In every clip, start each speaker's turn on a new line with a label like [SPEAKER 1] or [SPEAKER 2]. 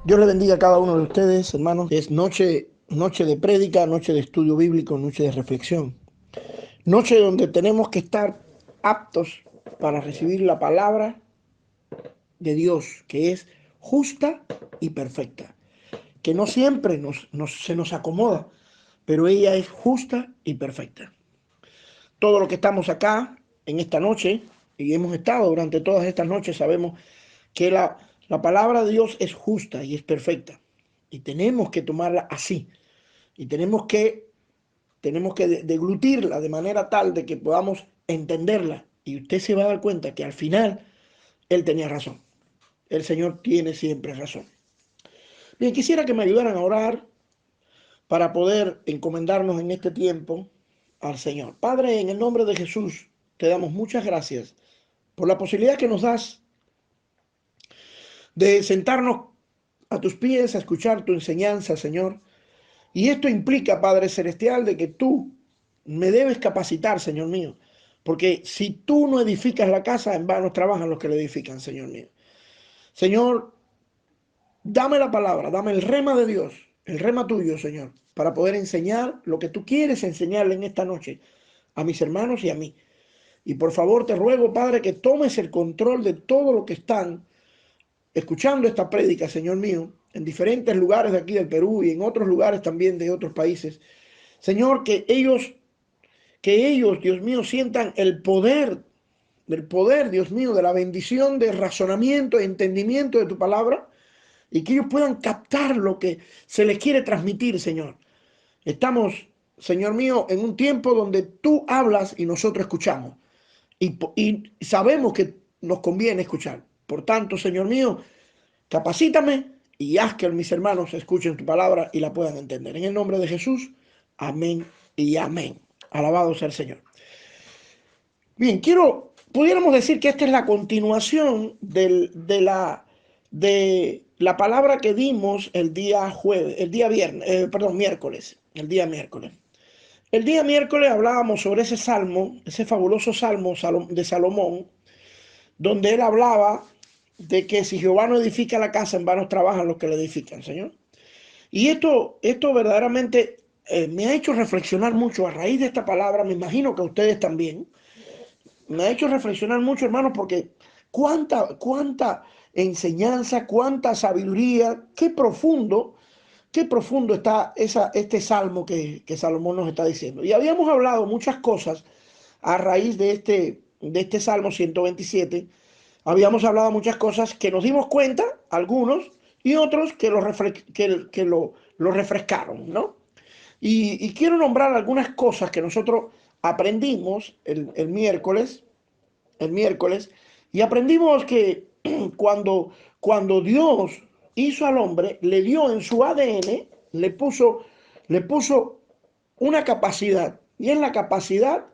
[SPEAKER 1] Dios le bendiga a cada uno de ustedes, hermanos. Es noche de prédica, noche de estudio bíblico, noche de reflexión. Noche donde tenemos que estar aptos para recibir la palabra de Dios, que es justa y perfecta. Que no siempre se nos acomoda, pero ella es justa y perfecta. Todo lo que estamos acá en esta noche, y hemos estado durante todas estas noches, sabemos que la palabra de Dios es justa y es perfecta. Y tenemos que tomarla así. Y tenemos que deglutirla de manera tal de que podamos entenderla. Y usted se va a dar cuenta que al final él tenía razón. El Señor tiene siempre razón. Bien, quisiera que me ayudaran a orar para poder encomendarnos en este tiempo al Señor. Padre, en el nombre de Jesús, te damos muchas gracias por la posibilidad que nos das de sentarnos a tus pies a escuchar tu enseñanza, Señor. Y esto implica, Padre Celestial, de que tú me debes capacitar, Señor mío. Porque si tú no edificas la casa, en vano trabajan los que la edifican, Señor mío. Señor, dame la palabra, dame el rema de Dios, el rema tuyo, Señor, para poder enseñar lo que tú quieres enseñarle en esta noche a mis hermanos y a mí. Y por favor te ruego, Padre, que tomes el control de todo lo que están escuchando esta prédica, Señor mío, en diferentes lugares de aquí del Perú y en otros lugares también de otros países. Señor, que ellos, Dios mío, sientan del poder, Dios mío, de la bendición de razonamiento e entendimiento de tu palabra y que ellos puedan captar lo que se les quiere transmitir, Señor. Estamos, Señor mío, en un tiempo donde tú hablas y nosotros escuchamos y sabemos que nos conviene escuchar. Por tanto, Señor mío, capacítame y haz que mis hermanos escuchen tu palabra y la puedan entender. En el nombre de Jesús, amén y amén. Alabado sea el Señor. Bien, pudiéramos decir que esta es la continuación de la palabra que dimos el día jueves, el día viernes, miércoles, el día miércoles. El día miércoles hablábamos sobre ese salmo, ese fabuloso salmo de Salomón, donde él hablaba de que si Jehová no edifica la casa, en vano trabajan los que la edifican, Señor. Y esto verdaderamente me ha hecho reflexionar mucho a raíz de esta palabra, me imagino que a ustedes también. Me ha hecho reflexionar mucho, hermano, porque cuánta enseñanza, cuánta sabiduría, qué profundo está este salmo que Salomón nos está diciendo. Y habíamos hablado muchas cosas a raíz de este Salmo 127. Habíamos hablado muchas cosas que nos dimos cuenta, algunos, y otros que lo refrescaron, ¿no? Y quiero nombrar algunas cosas que nosotros aprendimos el miércoles, y aprendimos que cuando Dios hizo al hombre, le dio en su ADN, le puso una capacidad, y es la capacidad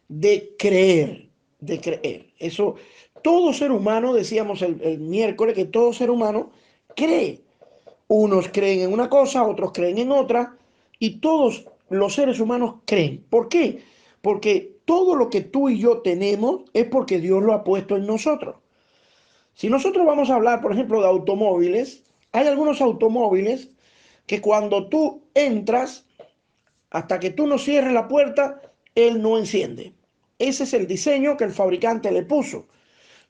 [SPEAKER 1] de creer, de creer. Eso, todo ser humano, decíamos el miércoles, que todo ser humano cree. Unos creen en una cosa, otros creen en otra, y todos los seres humanos creen. ¿Por qué? Porque todo lo que tú y yo tenemos es porque Dios lo ha puesto en nosotros. Si nosotros vamos a hablar, por ejemplo, de automóviles, hay algunos automóviles que cuando tú entras, hasta que tú no cierres la puerta, él no enciende. Ese es el diseño que el fabricante le puso.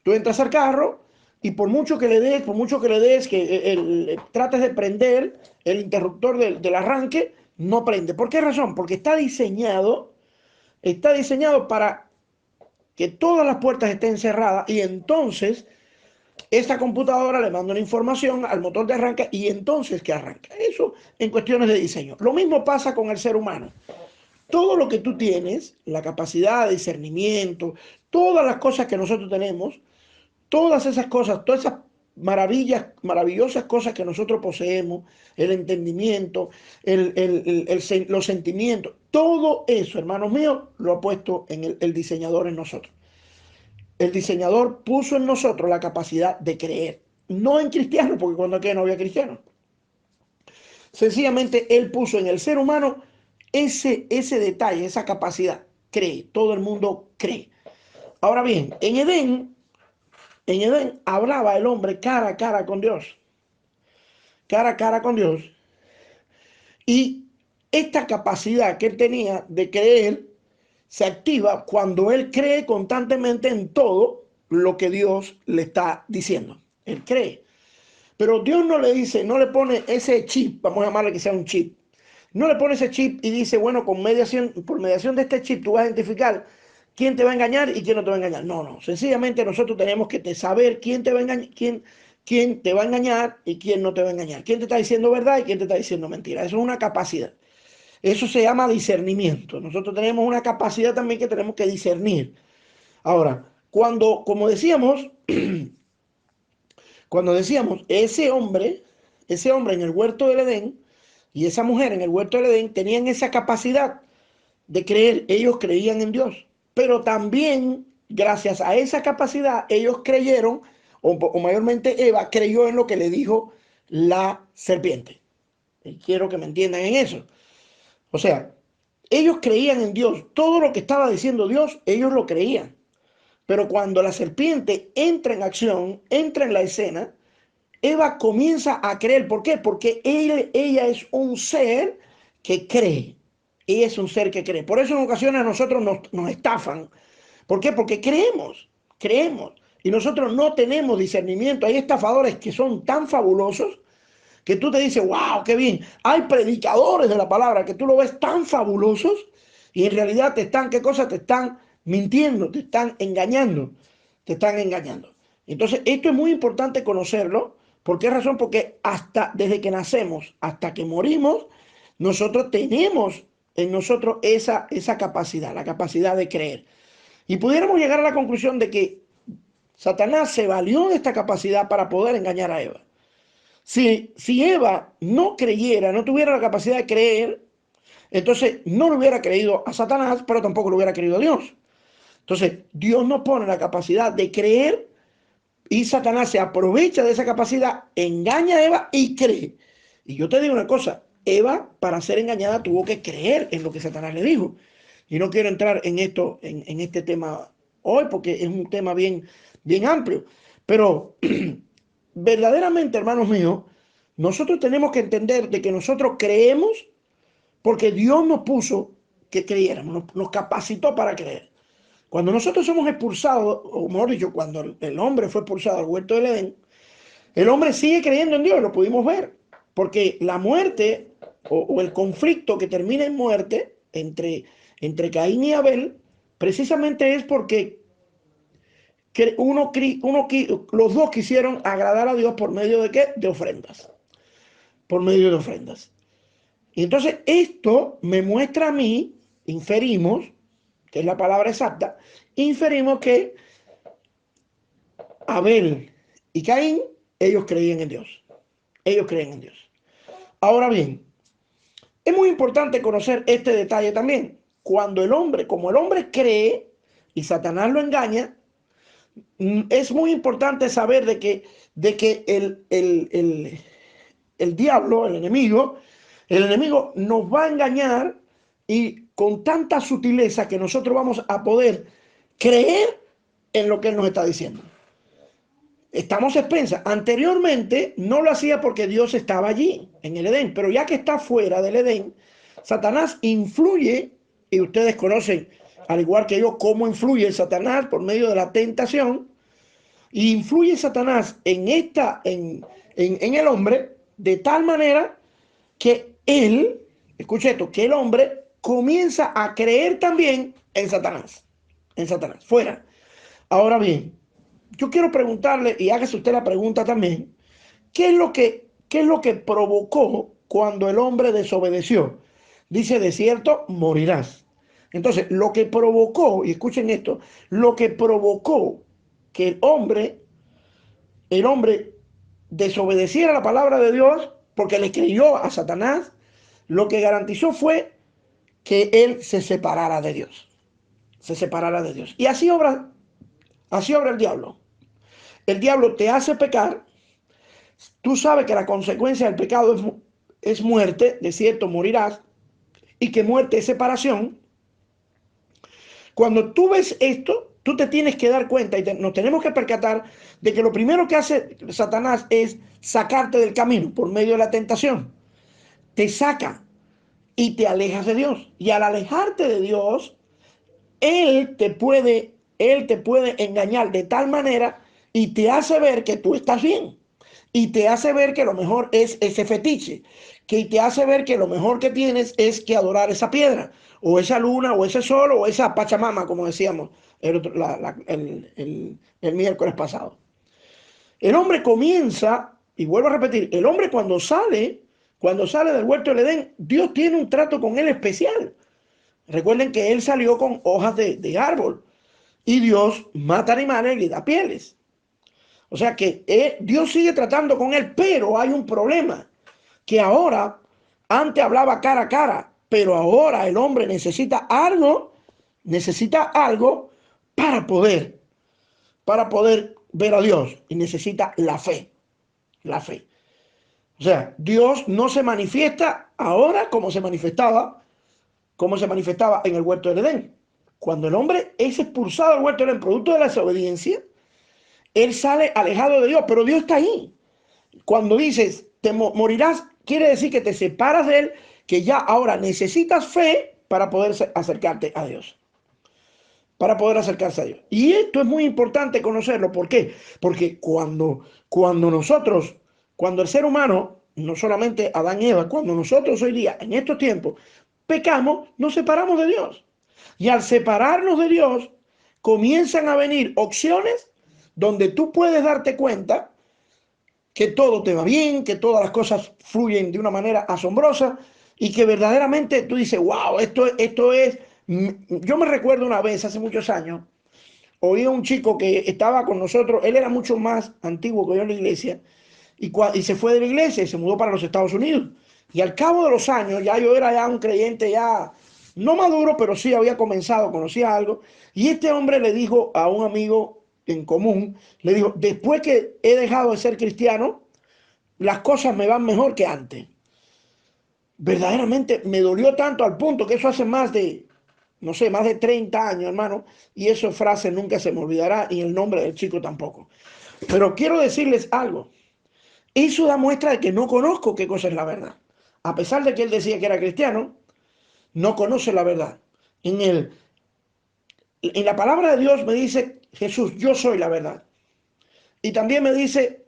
[SPEAKER 1] Tú entras al carro y por mucho que le des, que trates de prender el interruptor del arranque, no prende. ¿Por qué razón? Porque está diseñado para que todas las puertas estén cerradas y entonces esta computadora le manda una información al motor de arranque y entonces que arranca. Eso en cuestiones de diseño. Lo mismo pasa con el ser humano. Todo lo que tú tienes, la capacidad de discernimiento, todas las cosas que nosotros tenemos, todas esas cosas, todas esas maravillosas cosas que nosotros poseemos, el entendimiento, los sentimientos, todo eso, hermanos míos, lo ha puesto en el diseñador en nosotros. El diseñador puso en nosotros la capacidad de creer, no en cristianos, porque cuando aquel no había cristianos. Sencillamente él puso en el ser humano ese detalle, esa capacidad. Cree, todo el mundo cree. Ahora bien, en Edén hablaba el hombre cara a cara con Dios. cara a cara con Dios. Y esta capacidad que él tenía de creer se activa cuando él cree constantemente en todo lo que Dios le está diciendo. Él cree. Pero Dios no le dice, no le pone ese chip, vamos a llamarle que sea un chip. No le pone ese chip y dice, bueno, por mediación de este chip tú vas a identificar quién te va a engañar y quién no te va a engañar. No, no. Sencillamente nosotros tenemos que saber quién te va a engañar, quién te va a engañar y quién no te va a engañar. Quién te está diciendo verdad y quién te está diciendo mentira. Eso es una capacidad. Eso se llama discernimiento. Nosotros tenemos una capacidad también que tenemos que discernir. Ahora, como decíamos, cuando decíamos, ese hombre en el huerto del Edén y esa mujer en el huerto del Edén tenían esa capacidad de creer, ellos creían en Dios, pero también gracias a esa capacidad ellos creyeron, o mayormente Eva creyó en lo que le dijo la serpiente. Y quiero que me entiendan en eso. O sea, ellos creían en Dios, todo lo que estaba diciendo Dios, ellos lo creían. Pero cuando la serpiente entra en acción, entra en la escena, Eva comienza a creer. ¿Por qué? Porque ella es un ser que cree. Ella es un ser que cree. Por eso en ocasiones a nosotros nos estafan. ¿Por qué? Porque creemos. Y nosotros no tenemos discernimiento. Hay estafadores que son tan fabulosos que tú te dices, wow, qué bien. Hay predicadores de la palabra que tú lo ves tan fabulosos y en realidad ¿qué cosa? Te están mintiendo, te están engañando, te están engañando. Entonces, esto es muy importante conocerlo. ¿Por qué razón? Porque hasta desde que nacemos hasta que morimos, nosotros tenemos en nosotros esa capacidad, la capacidad de creer. Y pudiéramos llegar a la conclusión de que Satanás se valió de esta capacidad para poder engañar a Eva. Si Eva no creyera, no tuviera la capacidad de creer, entonces no le hubiera creído a Satanás, pero tampoco le hubiera creído a Dios. Entonces, Dios nos pone la capacidad de creer y Satanás se aprovecha de esa capacidad, engaña a Eva y cree. Y yo te digo una cosa, Eva para ser engañada tuvo que creer en lo que Satanás le dijo. Y no quiero entrar en esto, en este tema hoy, porque es un tema bien, bien amplio. Pero verdaderamente, hermanos míos, nosotros tenemos que entender de que nosotros creemos porque Dios nos puso que creyéramos, nos capacitó para creer. Cuando nosotros somos expulsados, o mejor dicho, cuando el hombre fue expulsado al huerto del Edén, el hombre sigue creyendo en Dios, lo pudimos ver, porque la muerte o el conflicto que termina en muerte entre Caín y Abel, precisamente es porque los dos quisieron agradar a Dios por medio de ¿qué? De ofrendas, por medio de ofrendas. Y entonces esto me muestra a mí, inferimos, que es la palabra exacta, inferimos que Abel y Caín, ellos creían en Dios. Ellos creen en Dios. Ahora bien, es muy importante conocer este detalle también. Como el hombre cree y Satanás lo engaña, es muy importante saber de que el diablo, el enemigo nos va a engañar y con tanta sutileza que nosotros vamos a poder creer en lo que él nos está diciendo. Estamos expensas. Anteriormente no lo hacía porque Dios estaba allí, en el Edén, pero ya que está fuera del Edén, Satanás influye, y ustedes conocen, al igual que yo, cómo influye Satanás por medio de la tentación, y influye Satanás en el hombre de tal manera que escuche esto, que el hombre comienza a creer también en Satanás, fuera. Ahora bien, yo quiero preguntarle, y hágase usted la pregunta también, qué es lo que provocó cuando el hombre desobedeció? Dice, de cierto, morirás. Entonces, lo que provocó, y escuchen esto, lo que provocó que el hombre desobedeciera la palabra de Dios porque le creyó a Satanás, lo que garantizó fue que él se separara de Dios. Se separara de Dios. Y así obra el diablo. El diablo te hace pecar. Tú sabes que la consecuencia del pecado es muerte, de cierto morirás, y que muerte es separación. Cuando tú ves esto, tú te tienes que dar cuenta y nos tenemos que percatar de que lo primero que hace Satanás es sacarte del camino por medio de la tentación. Te saca y te alejas de Dios. Y al alejarte de Dios, él te puede engañar de tal manera y te hace ver que tú estás bien. Y te hace ver que lo mejor es ese fetiche. Que te hace ver que lo mejor que tienes es que adorar esa piedra, o esa luna, o ese sol, o esa Pachamama, como decíamos el miércoles pasado. El hombre comienza, y vuelvo a repetir, el hombre cuando sale del huerto del Edén, Dios tiene un trato con él especial. Recuerden que él salió con hojas de árbol y Dios mata animales y le da pieles. O sea que Dios sigue tratando con él, pero hay un problema, que ahora, antes hablaba cara a cara, pero ahora el hombre necesita algo para poder ver a Dios, y necesita la fe, la fe. O sea, Dios no se manifiesta ahora como se manifestaba en el huerto del Edén. Cuando el hombre es expulsado del huerto del Edén, producto de la desobediencia, él sale alejado de Dios, pero Dios está ahí. Cuando dices, te morirás, quiere decir que te separas de él, que ya ahora necesitas fe para poder acercarte a Dios. Para poder acercarse a Dios. Y esto es muy importante conocerlo. ¿Por qué? Porque cuando el ser humano, no solamente Adán y Eva, cuando nosotros hoy día, en estos tiempos, pecamos, nos separamos de Dios. Y al separarnos de Dios, comienzan a venir opciones donde tú puedes darte cuenta que todo te va bien, que todas las cosas fluyen de una manera asombrosa y que verdaderamente tú dices, wow, esto es... Yo me recuerdo una vez, hace muchos años, oí a un chico que estaba con nosotros, él era mucho más antiguo que yo en la iglesia, y se fue de la iglesia y se mudó para los Estados Unidos. Y al cabo de los años, ya yo era ya un creyente ya, no maduro, pero sí había comenzado, conocía algo, y este hombre le dijo a un amigo en común, le dijo, después que he dejado de ser cristiano, las cosas me van mejor que antes. Verdaderamente me dolió tanto al punto que eso hace más de, no sé, más de 30 años, hermano, y esa frase nunca se me olvidará y el nombre del chico tampoco. Pero quiero decirles algo. Eso da muestra de que no conozco qué cosa es la verdad. A pesar de que él decía que era cristiano, no conoce la verdad. En la palabra de Dios me dice Jesús, yo soy la verdad. Y también me dice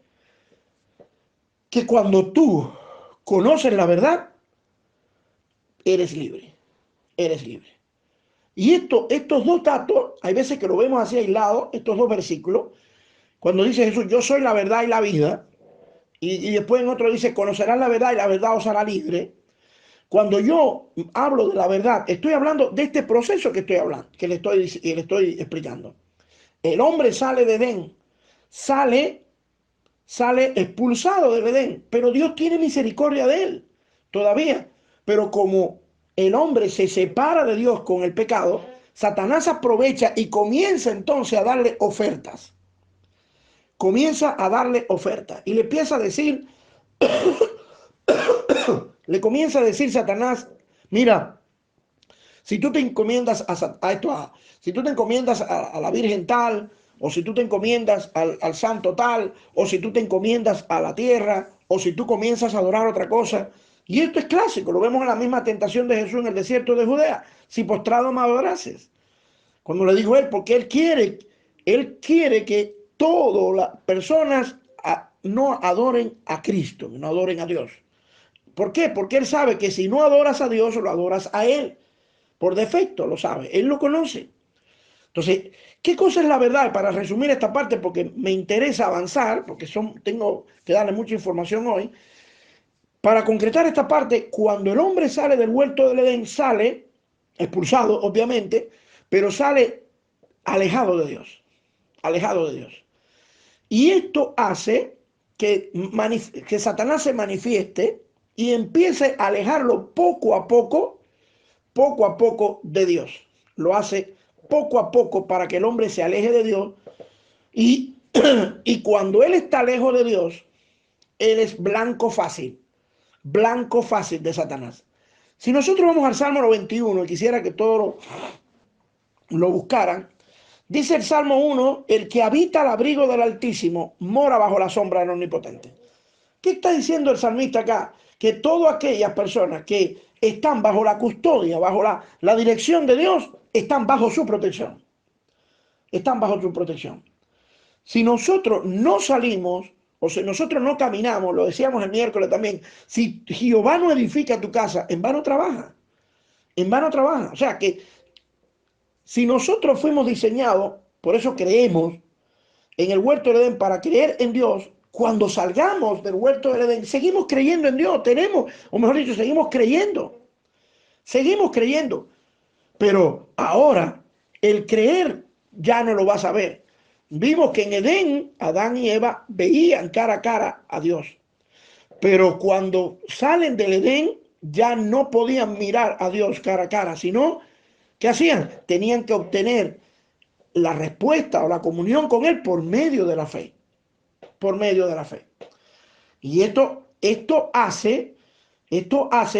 [SPEAKER 1] que cuando tú conoces la verdad, eres libre. Eres libre. Y estos dos datos, hay veces que lo vemos así aislados, estos dos versículos, cuando dice Jesús, yo soy la verdad y la vida, y después en otro dice, conocerás la verdad y la verdad os hará libre. Cuando yo hablo de la verdad, estoy hablando de este proceso que estoy hablando, que le estoy explicando. El hombre sale de Edén, sale expulsado del Edén, pero Dios tiene misericordia de él todavía. Pero como el hombre se separa de Dios con el pecado, Satanás aprovecha y comienza entonces a darle ofertas. Comienza a darle ofertas y le empieza a decir, le comienza a decir Satanás, mira, si tú te encomiendas si tú te encomiendas a la Virgen tal, o si tú te encomiendas al santo tal, o si tú te encomiendas a la tierra, o si tú comienzas a adorar otra cosa. Y esto es clásico, lo vemos en la misma tentación de Jesús en el desierto de Judea. Si postrado me adorases. Cuando le dijo él, porque él quiere que todas las personas no adoren a Cristo, no adoren a Dios. ¿Por qué? Porque él sabe que si no adoras a Dios, lo adoras a él. Por defecto lo sabe, él lo conoce. Entonces, ¿qué cosa es la verdad? Para resumir esta parte, porque me interesa avanzar, porque tengo que darle mucha información hoy. Para concretar esta parte, cuando el hombre sale del huerto del Edén, sale expulsado, obviamente, pero sale alejado de Dios, alejado de Dios. Y esto hace que Satanás se manifieste y empiece a alejarlo poco a poco de Dios. Lo hace poco a poco para que el hombre se aleje de Dios y, y cuando él está lejos de Dios, él es blanco fácil de Satanás. Si nosotros vamos al Salmo 91 y quisiera que todos lo buscaran, Dice el Salmo 1, el que habita al abrigo del Altísimo mora bajo la sombra del Omnipotente. ¿Qué está diciendo el salmista acá? Que todas aquellas personas que están bajo la custodia, bajo la dirección de Dios, están bajo su protección. Están bajo su protección. Si nosotros no salimos, o si nosotros no caminamos, lo decíamos el miércoles también, si Jehová no edifica tu casa, en vano trabaja. En vano trabaja. O sea que si nosotros fuimos diseñados, por eso creemos en el huerto del Edén para creer en Dios, cuando salgamos del huerto del Edén, seguimos creyendo en Dios, tenemos, o mejor dicho, seguimos creyendo, pero ahora el creer ya no lo vas a ver. Vimos que en Edén, Adán y Eva veían cara a cara a Dios, pero cuando salen del Edén, ya no podían mirar a Dios cara a cara, sino, ¿qué hacían? Tenían que obtener la respuesta o la comunión con Él por medio de la fe. Por medio de la fe. Y esto hace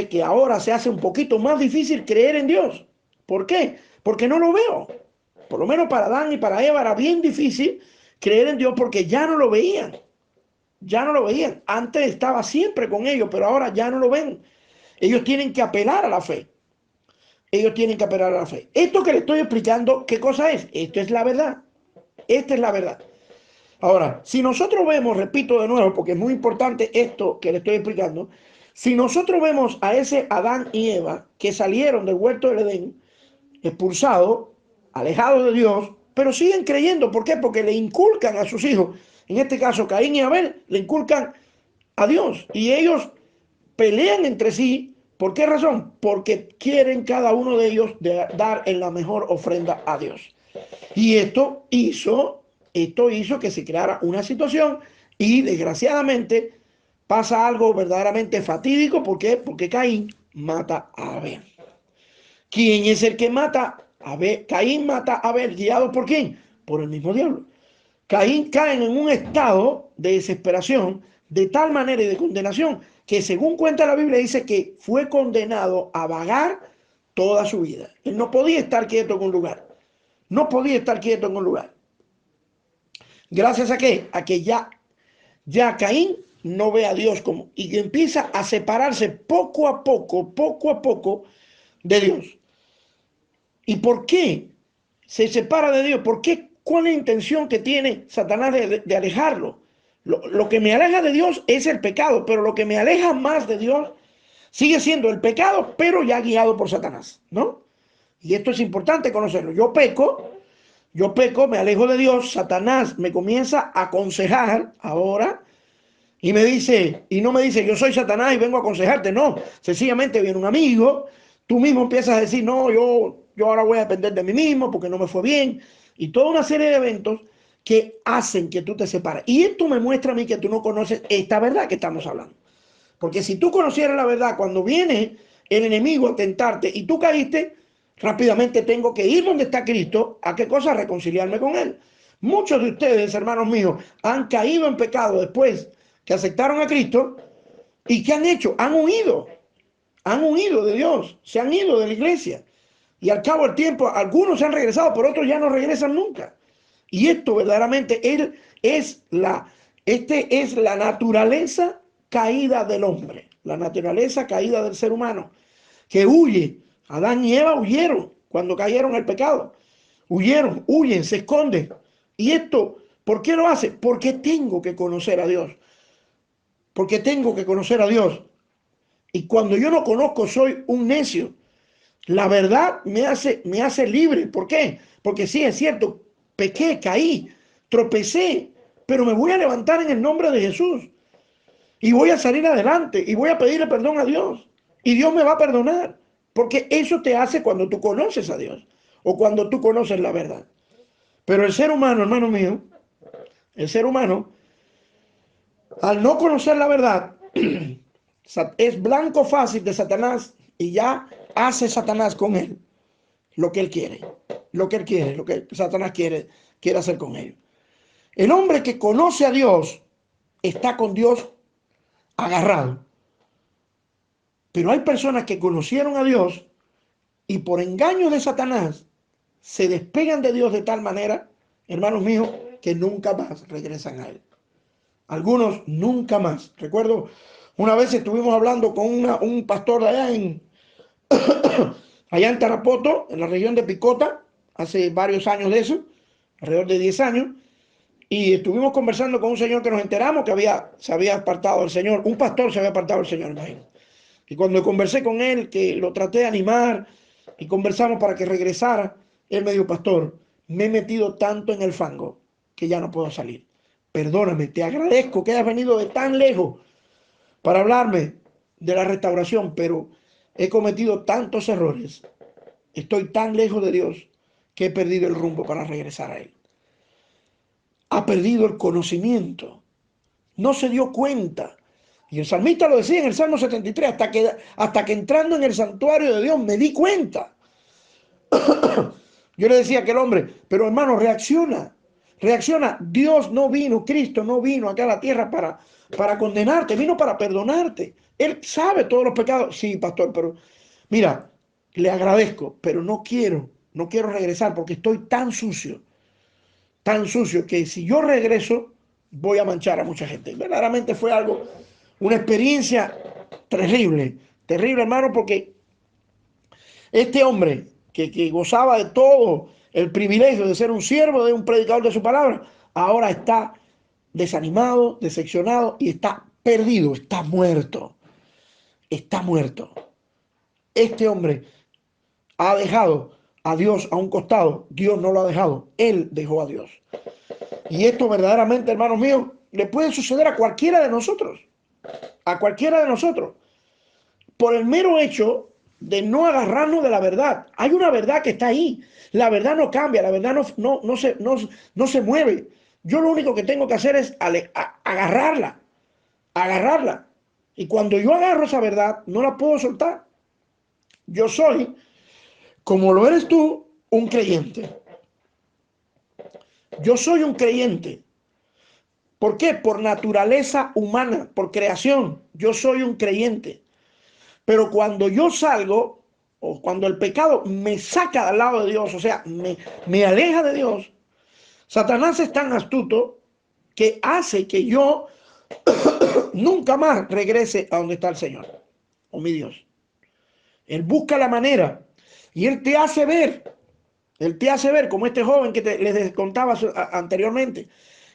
[SPEAKER 1] que ahora se hace un poquito más difícil creer en Dios. ¿Por qué? Porque no lo veo. Por lo menos para Adán y para Eva era bien difícil creer en Dios porque ya no lo veían. Ya no lo veían. Antes estaba siempre con ellos, pero ahora ya no lo ven. Ellos tienen que apelar a la fe. Ellos tienen que apelar a la fe. Esto que le estoy explicando, ¿qué cosa es? Esto es la verdad. Esta es la verdad. Ahora, si nosotros vemos, repito de nuevo, porque es muy importante esto que le estoy explicando, si nosotros vemos a ese Adán y Eva que salieron del huerto del Edén, expulsados, alejados de Dios, pero siguen creyendo. ¿Por qué? Porque le inculcan a sus hijos, en este caso Caín y Abel, le inculcan a Dios. Y ellos pelean entre sí. ¿Por qué razón? Porque quieren cada uno de ellos dar en la mejor ofrenda a Dios. Y esto hizo que se creara una situación y desgraciadamente pasa algo verdaderamente fatídico. ¿Por qué? Porque Caín mata a Abel. ¿Quién es el que mata a Abel? Caín mata a Abel, ¿guiado por quién? Por el mismo diablo. Caín cae en un estado de desesperación de tal manera y de condenación que, según cuenta la Biblia, dice que fue condenado a vagar toda su vida. Él no podía estar quieto en un lugar. No podía estar quieto en un lugar. ¿Gracias a qué? A que ya Caín no ve a Dios como, y empieza a separarse poco a poco de Dios. ¿Y por qué se separa de Dios? ¿Por qué? ¿Cuál es la intención que tiene Satanás de alejarlo? Lo que me aleja de Dios es el pecado, pero lo que me aleja más de Dios sigue siendo el pecado, pero ya guiado por Satanás, ¿no? Y esto es importante conocerlo. Yo peco, me alejo de Dios, Satanás me comienza a aconsejar ahora y me dice, y no me dice, yo soy Satanás y vengo a aconsejarte, no, sencillamente viene un amigo, tú mismo empiezas a decir, no, yo ahora voy a depender de mí mismo porque no me fue bien, y toda una serie de eventos que hacen que tú te separes. Y esto me muestra a mí que tú no conoces esta verdad que estamos hablando. Porque si tú conocieras la verdad, cuando viene el enemigo a tentarte y tú caíste, rápidamente tengo que ir donde está Cristo. ¿A qué cosa? Reconciliarme con Él. Muchos de ustedes, hermanos míos, han caído en pecado después que aceptaron a Cristo. ¿Y qué han hecho? Han huido de Dios, se han ido de la iglesia. Y al cabo del tiempo, algunos se han regresado, pero otros ya no regresan nunca. Y esto verdaderamente es la naturaleza caída del hombre, la naturaleza caída del ser humano, que huye. Adán y Eva huyeron cuando cayeron en el pecado. Huyen, se esconden. Y esto, ¿por qué lo hace? Porque tengo que conocer a Dios. Porque tengo que conocer a Dios. Y cuando yo no conozco, soy un necio. La verdad me hace libre. ¿Por qué? Porque sí, es cierto, pequé, caí, tropecé, pero me voy a levantar en el nombre de Jesús. Y voy a salir adelante y voy a pedirle perdón a Dios. Y Dios me va a perdonar. Porque eso te hace cuando tú conoces a Dios o cuando tú conoces la verdad. Pero el ser humano, hermano mío, el ser humano, al no conocer la verdad, es blanco fácil de Satanás y ya hace Satanás con él lo que él quiere. Lo que Satanás quiere hacer con él. El hombre que conoce a Dios está con Dios agarrado. Pero hay personas que conocieron a Dios y por engaño de Satanás se despegan de Dios de tal manera, hermanos míos, que nunca más regresan a Él. Algunos nunca más. Recuerdo, una vez estuvimos hablando con un pastor de allá en Tarapoto, en la región de Picota, hace varios años de eso, alrededor de 10 años, y estuvimos conversando con un señor que nos enteramos que se había apartado del Señor, un pastor se había apartado del Señor, imagínate. Y cuando conversé con él, que lo traté de animar y conversamos para que regresara, él me dijo, pastor, me he metido tanto en el fango que ya no puedo salir. Perdóname, te agradezco que hayas venido de tan lejos para hablarme de la restauración, pero he cometido tantos errores, estoy tan lejos de Dios que he perdido el rumbo para regresar a Él. Ha perdido el conocimiento, no se dio cuenta. Y el salmista lo decía en el Salmo 73, hasta que entrando en el santuario de Dios me di cuenta. Yo le decía a aquel hombre, pero hermano, reacciona, reacciona. Dios no vino, Cristo no vino acá a la tierra para condenarte, vino para perdonarte. Él sabe todos los pecados. Sí, pastor, pero mira, le agradezco, pero no quiero regresar porque estoy tan sucio que si yo regreso voy a manchar a mucha gente. Verdaderamente fue algo, una experiencia terrible, terrible, hermano, porque este hombre que gozaba de todo el privilegio de ser un siervo, de un predicador de su palabra, ahora está desanimado, decepcionado y está perdido, está muerto, está muerto. Este hombre ha dejado a Dios a un costado, Dios no lo ha dejado, él dejó a Dios. Y esto verdaderamente, hermanos míos, le puede suceder a cualquiera de nosotros, a cualquiera de nosotros, por el mero hecho de no agarrarnos de la verdad. Hay una verdad que está ahí. La verdad no cambia, la verdad no se mueve. Yo lo único que tengo que hacer es agarrarla, agarrarla. Y cuando yo agarro esa verdad, no la puedo soltar. Yo soy, como lo eres tú, un creyente. Yo soy un creyente. ¿Por qué? Por naturaleza humana, por creación. Yo soy un creyente. Pero cuando yo salgo, o cuando el pecado me saca del lado de Dios, o sea, me aleja de Dios, Satanás es tan astuto que hace que yo nunca más regrese a donde está el Señor, o mi Dios. Él busca la manera y Él te hace ver, como este joven que les contaba anteriormente.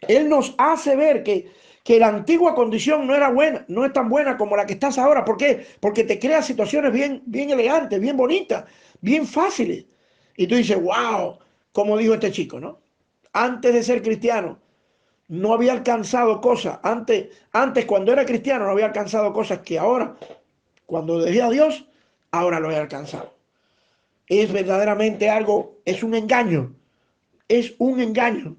[SPEAKER 1] Él nos hace ver que la antigua condición no era buena, no es tan buena como la que estás ahora. ¿Por qué? Porque te crea situaciones bien elegantes, bien bonitas, bien fáciles. Y tú dices, wow, como dijo este chico, ¿no? Antes de ser cristiano, no había alcanzado cosas. Antes cuando era cristiano, no había alcanzado cosas que ahora, cuando dejé a Dios, ahora lo he alcanzado. Es verdaderamente algo, es un engaño. Es un engaño.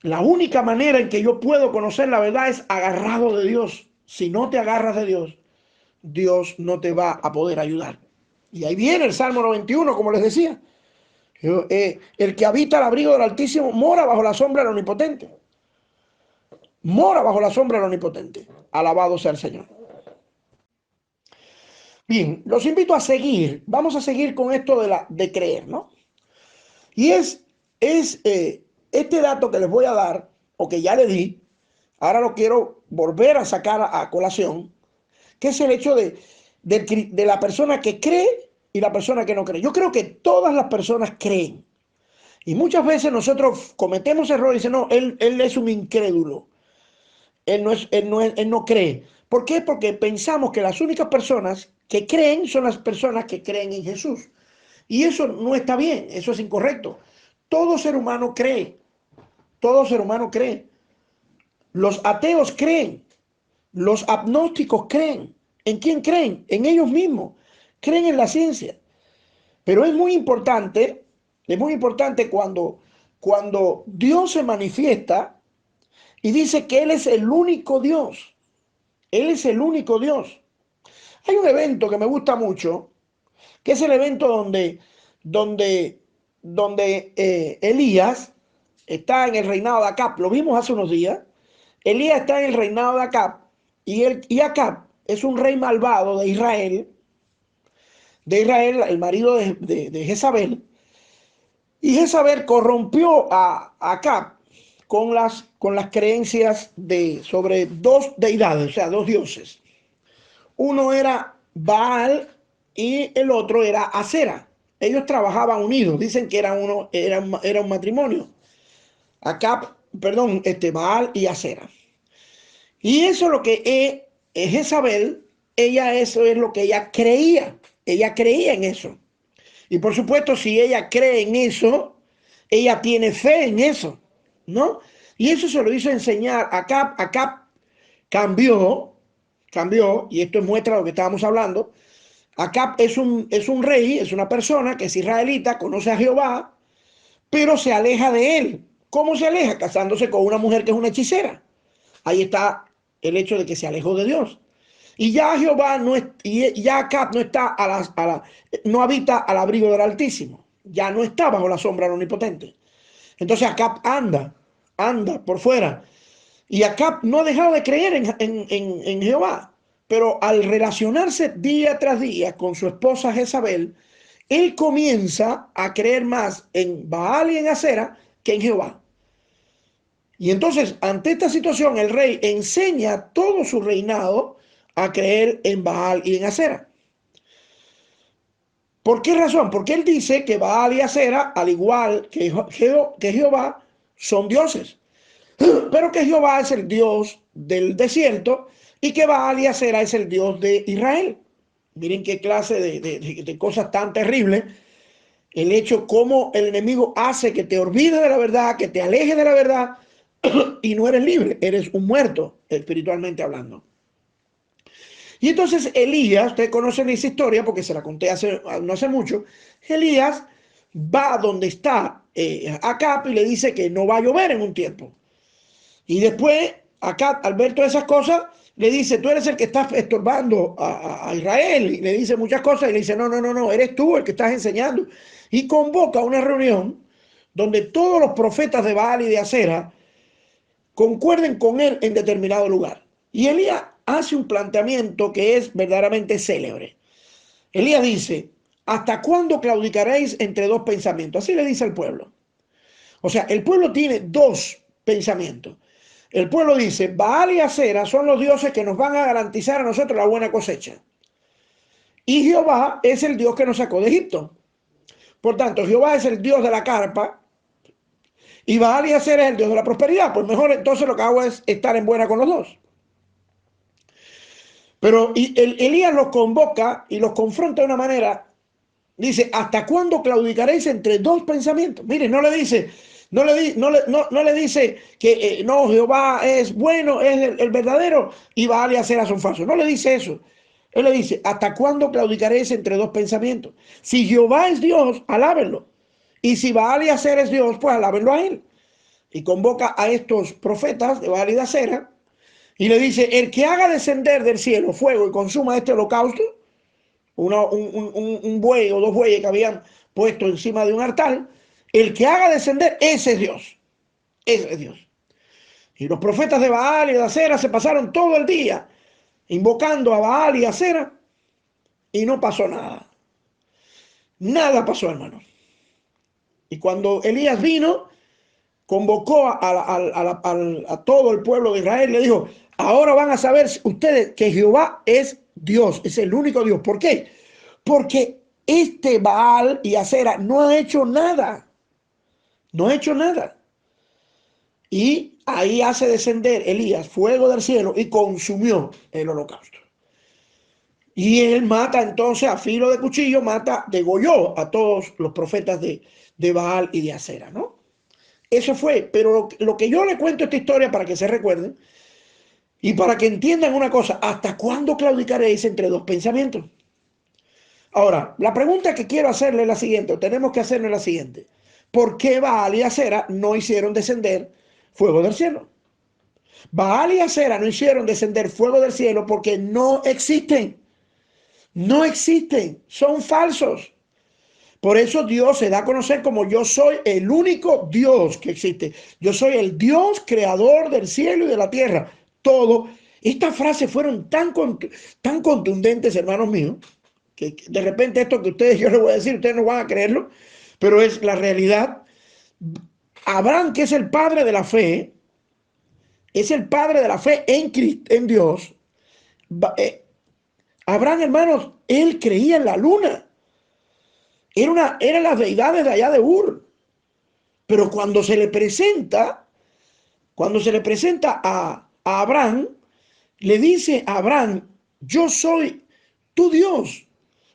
[SPEAKER 1] La única manera en que yo puedo conocer la verdad es agarrado de Dios. Si no te agarras de Dios, Dios no te va a poder ayudar. Y ahí viene el Salmo 91, como les decía. El que habita al abrigo del Altísimo mora bajo la sombra del Omnipotente. Mora bajo la sombra del Omnipotente. Alabado sea el Señor. Bien, los invito a seguir. Vamos a seguir con esto de creer, ¿no? Y es este dato que les voy a dar, o que ya le di, ahora lo quiero volver a sacar a colación, que es el hecho de la persona que cree y la persona que no cree. Yo creo que todas las personas creen. Y muchas veces nosotros cometemos errores y dicen, no, él es un incrédulo. Él no cree. ¿Por qué? Porque pensamos que las únicas personas que creen son las personas que creen en Jesús. Y eso no está bien, eso es incorrecto. Todo ser humano cree. Todo ser humano cree. Los ateos creen. Los agnósticos creen. ¿En quién creen? En ellos mismos. Creen en la ciencia. Pero es muy importante cuando Dios se manifiesta y dice que Él es el único Dios. Él es el único Dios. Hay un evento que me gusta mucho, que es el evento donde Elías está en el reinado de Acab. Lo vimos hace unos días. Elías está en el reinado de Acab y Acab es un rey malvado de Israel, el marido de Jezabel, Y Jezabel corrompió a Acab con las creencias sobre dos deidades, o sea, dos dioses. Uno era Baal y el otro era Acera. Ellos trabajaban unidos, dicen que era un matrimonio. Acab, perdón, Baal y Acera. Y eso es lo que es Jezabel, eso es lo que ella creía. Ella creía en eso. Y por supuesto, si ella cree en eso, ella tiene fe en eso, ¿no? Y eso se lo hizo enseñar a Acab. Acab cambió, y esto muestra lo que estábamos hablando. Acab es un rey, es una persona que es israelita, conoce a Jehová, pero se aleja de él. ¿Cómo se aleja? Casándose con una mujer que es una hechicera. Ahí está el hecho de que se alejó de Dios. Y ya Jehová no es, y ya Acab no está no habita al abrigo del Altísimo. Ya no está bajo la sombra del Omnipotente. Entonces Acab anda por fuera. Y Acab no ha dejado de creer en Jehová. Pero al relacionarse día tras día con su esposa Jezabel, él comienza a creer más en Baal y en Acera que en Jehová. Y entonces, ante esta situación, el rey enseña todo su reinado a creer en Baal y en Acera. ¿Por qué razón? Porque él dice que Baal y Acera, al igual que Jehová, son dioses. Pero que Jehová es el Dios del desierto y que Baal y Acera es el Dios de Israel. Miren qué clase de cosas tan terribles. El hecho cómo el enemigo hace que te olvides de la verdad, que te alejes de la verdad y no eres libre, eres un muerto espiritualmente hablando. Y entonces Elías, ustedes conocen esa historia porque se la conté no hace mucho. Elías va donde está Acab y le dice que no va a llover en un tiempo. Y después Acab, al ver todas esas cosas, le dice: tú eres el que estás estorbando a Israel. Y le dice muchas cosas y le dice: no, eres tú el que estás enseñando. Y convoca una reunión donde todos los profetas de Baal y de Acera concuerden con él en determinado lugar. Y Elías hace un planteamiento que es verdaderamente célebre. Elías dice: ¿hasta cuándo claudicaréis entre dos pensamientos? Así le dice al pueblo. O sea, el pueblo tiene dos pensamientos. El pueblo dice: Baal y Acera son los dioses que nos van a garantizar a nosotros la buena cosecha. Y Jehová es el Dios que nos sacó de Egipto. Por tanto, Jehová es el Dios de la carpa y Baal y Acera es el Dios de la prosperidad. Pues mejor entonces lo que hago es estar en buena con los dos. Pero Elías los convoca y los confronta de una manera. Dice: ¿hasta cuándo claudicaréis entre dos pensamientos? Mire, no le dice, no le dice que no, Jehová es bueno, es el verdadero y Baal y Acera son falsos. No le dice eso. Él le dice: ¿hasta cuándo claudicaréis entre dos pensamientos? Si Jehová es Dios, alábenlo. Y si Baal y Acera es Dios, pues alábenlo a él. Y convoca a estos profetas de Baal y de Acera y le dice: el que haga descender del cielo fuego y consuma este holocausto, un buey o dos bueyes que habían puesto encima de un altar, el que haga descender, ese es Dios. Ese es Dios. Y los profetas de Baal y de Acera se pasaron todo el día invocando a Baal y a Acera y no pasó nada. Nada pasó, hermano. Y cuando Elías vino, convocó a todo el pueblo de Israel, le dijo: ahora van a saber ustedes que Jehová es Dios, es el único Dios. ¿Por qué? Porque este Baal y Acera no ha hecho nada. No ha hecho nada. Y ahí hace descender Elías fuego del cielo y consumió el holocausto. Y él mata entonces a filo de cuchillo, degolló a todos los profetas de Baal y de Acera, ¿no? Eso fue, pero lo que yo le cuento esta historia para que se recuerden y para que entiendan una cosa: ¿hasta cuándo claudicaréis entre dos pensamientos? Ahora, la pregunta que quiero hacerle es la siguiente, o tenemos que hacerle la siguiente: ¿por qué Baal y Acera no hicieron descender fuego del cielo? Baal y Acera no hicieron descender fuego del cielo porque no existen. No existen, son falsos. Por eso Dios se da a conocer como: yo soy el único Dios que existe. Yo soy el Dios creador del cielo y de la tierra. Todo. Estas frases fueron tan contundentes, hermanos míos, que de repente esto que yo les voy a decir, ustedes no van a creerlo, pero es la realidad. Abraham, que es el padre de la fe, es el padre de la fe en Cristo, en Dios. Abraham, hermanos, él creía en la luna. Eran las deidades de allá de Ur. Pero cuando se le presenta a Abraham, le dice a Abraham: yo soy tu Dios.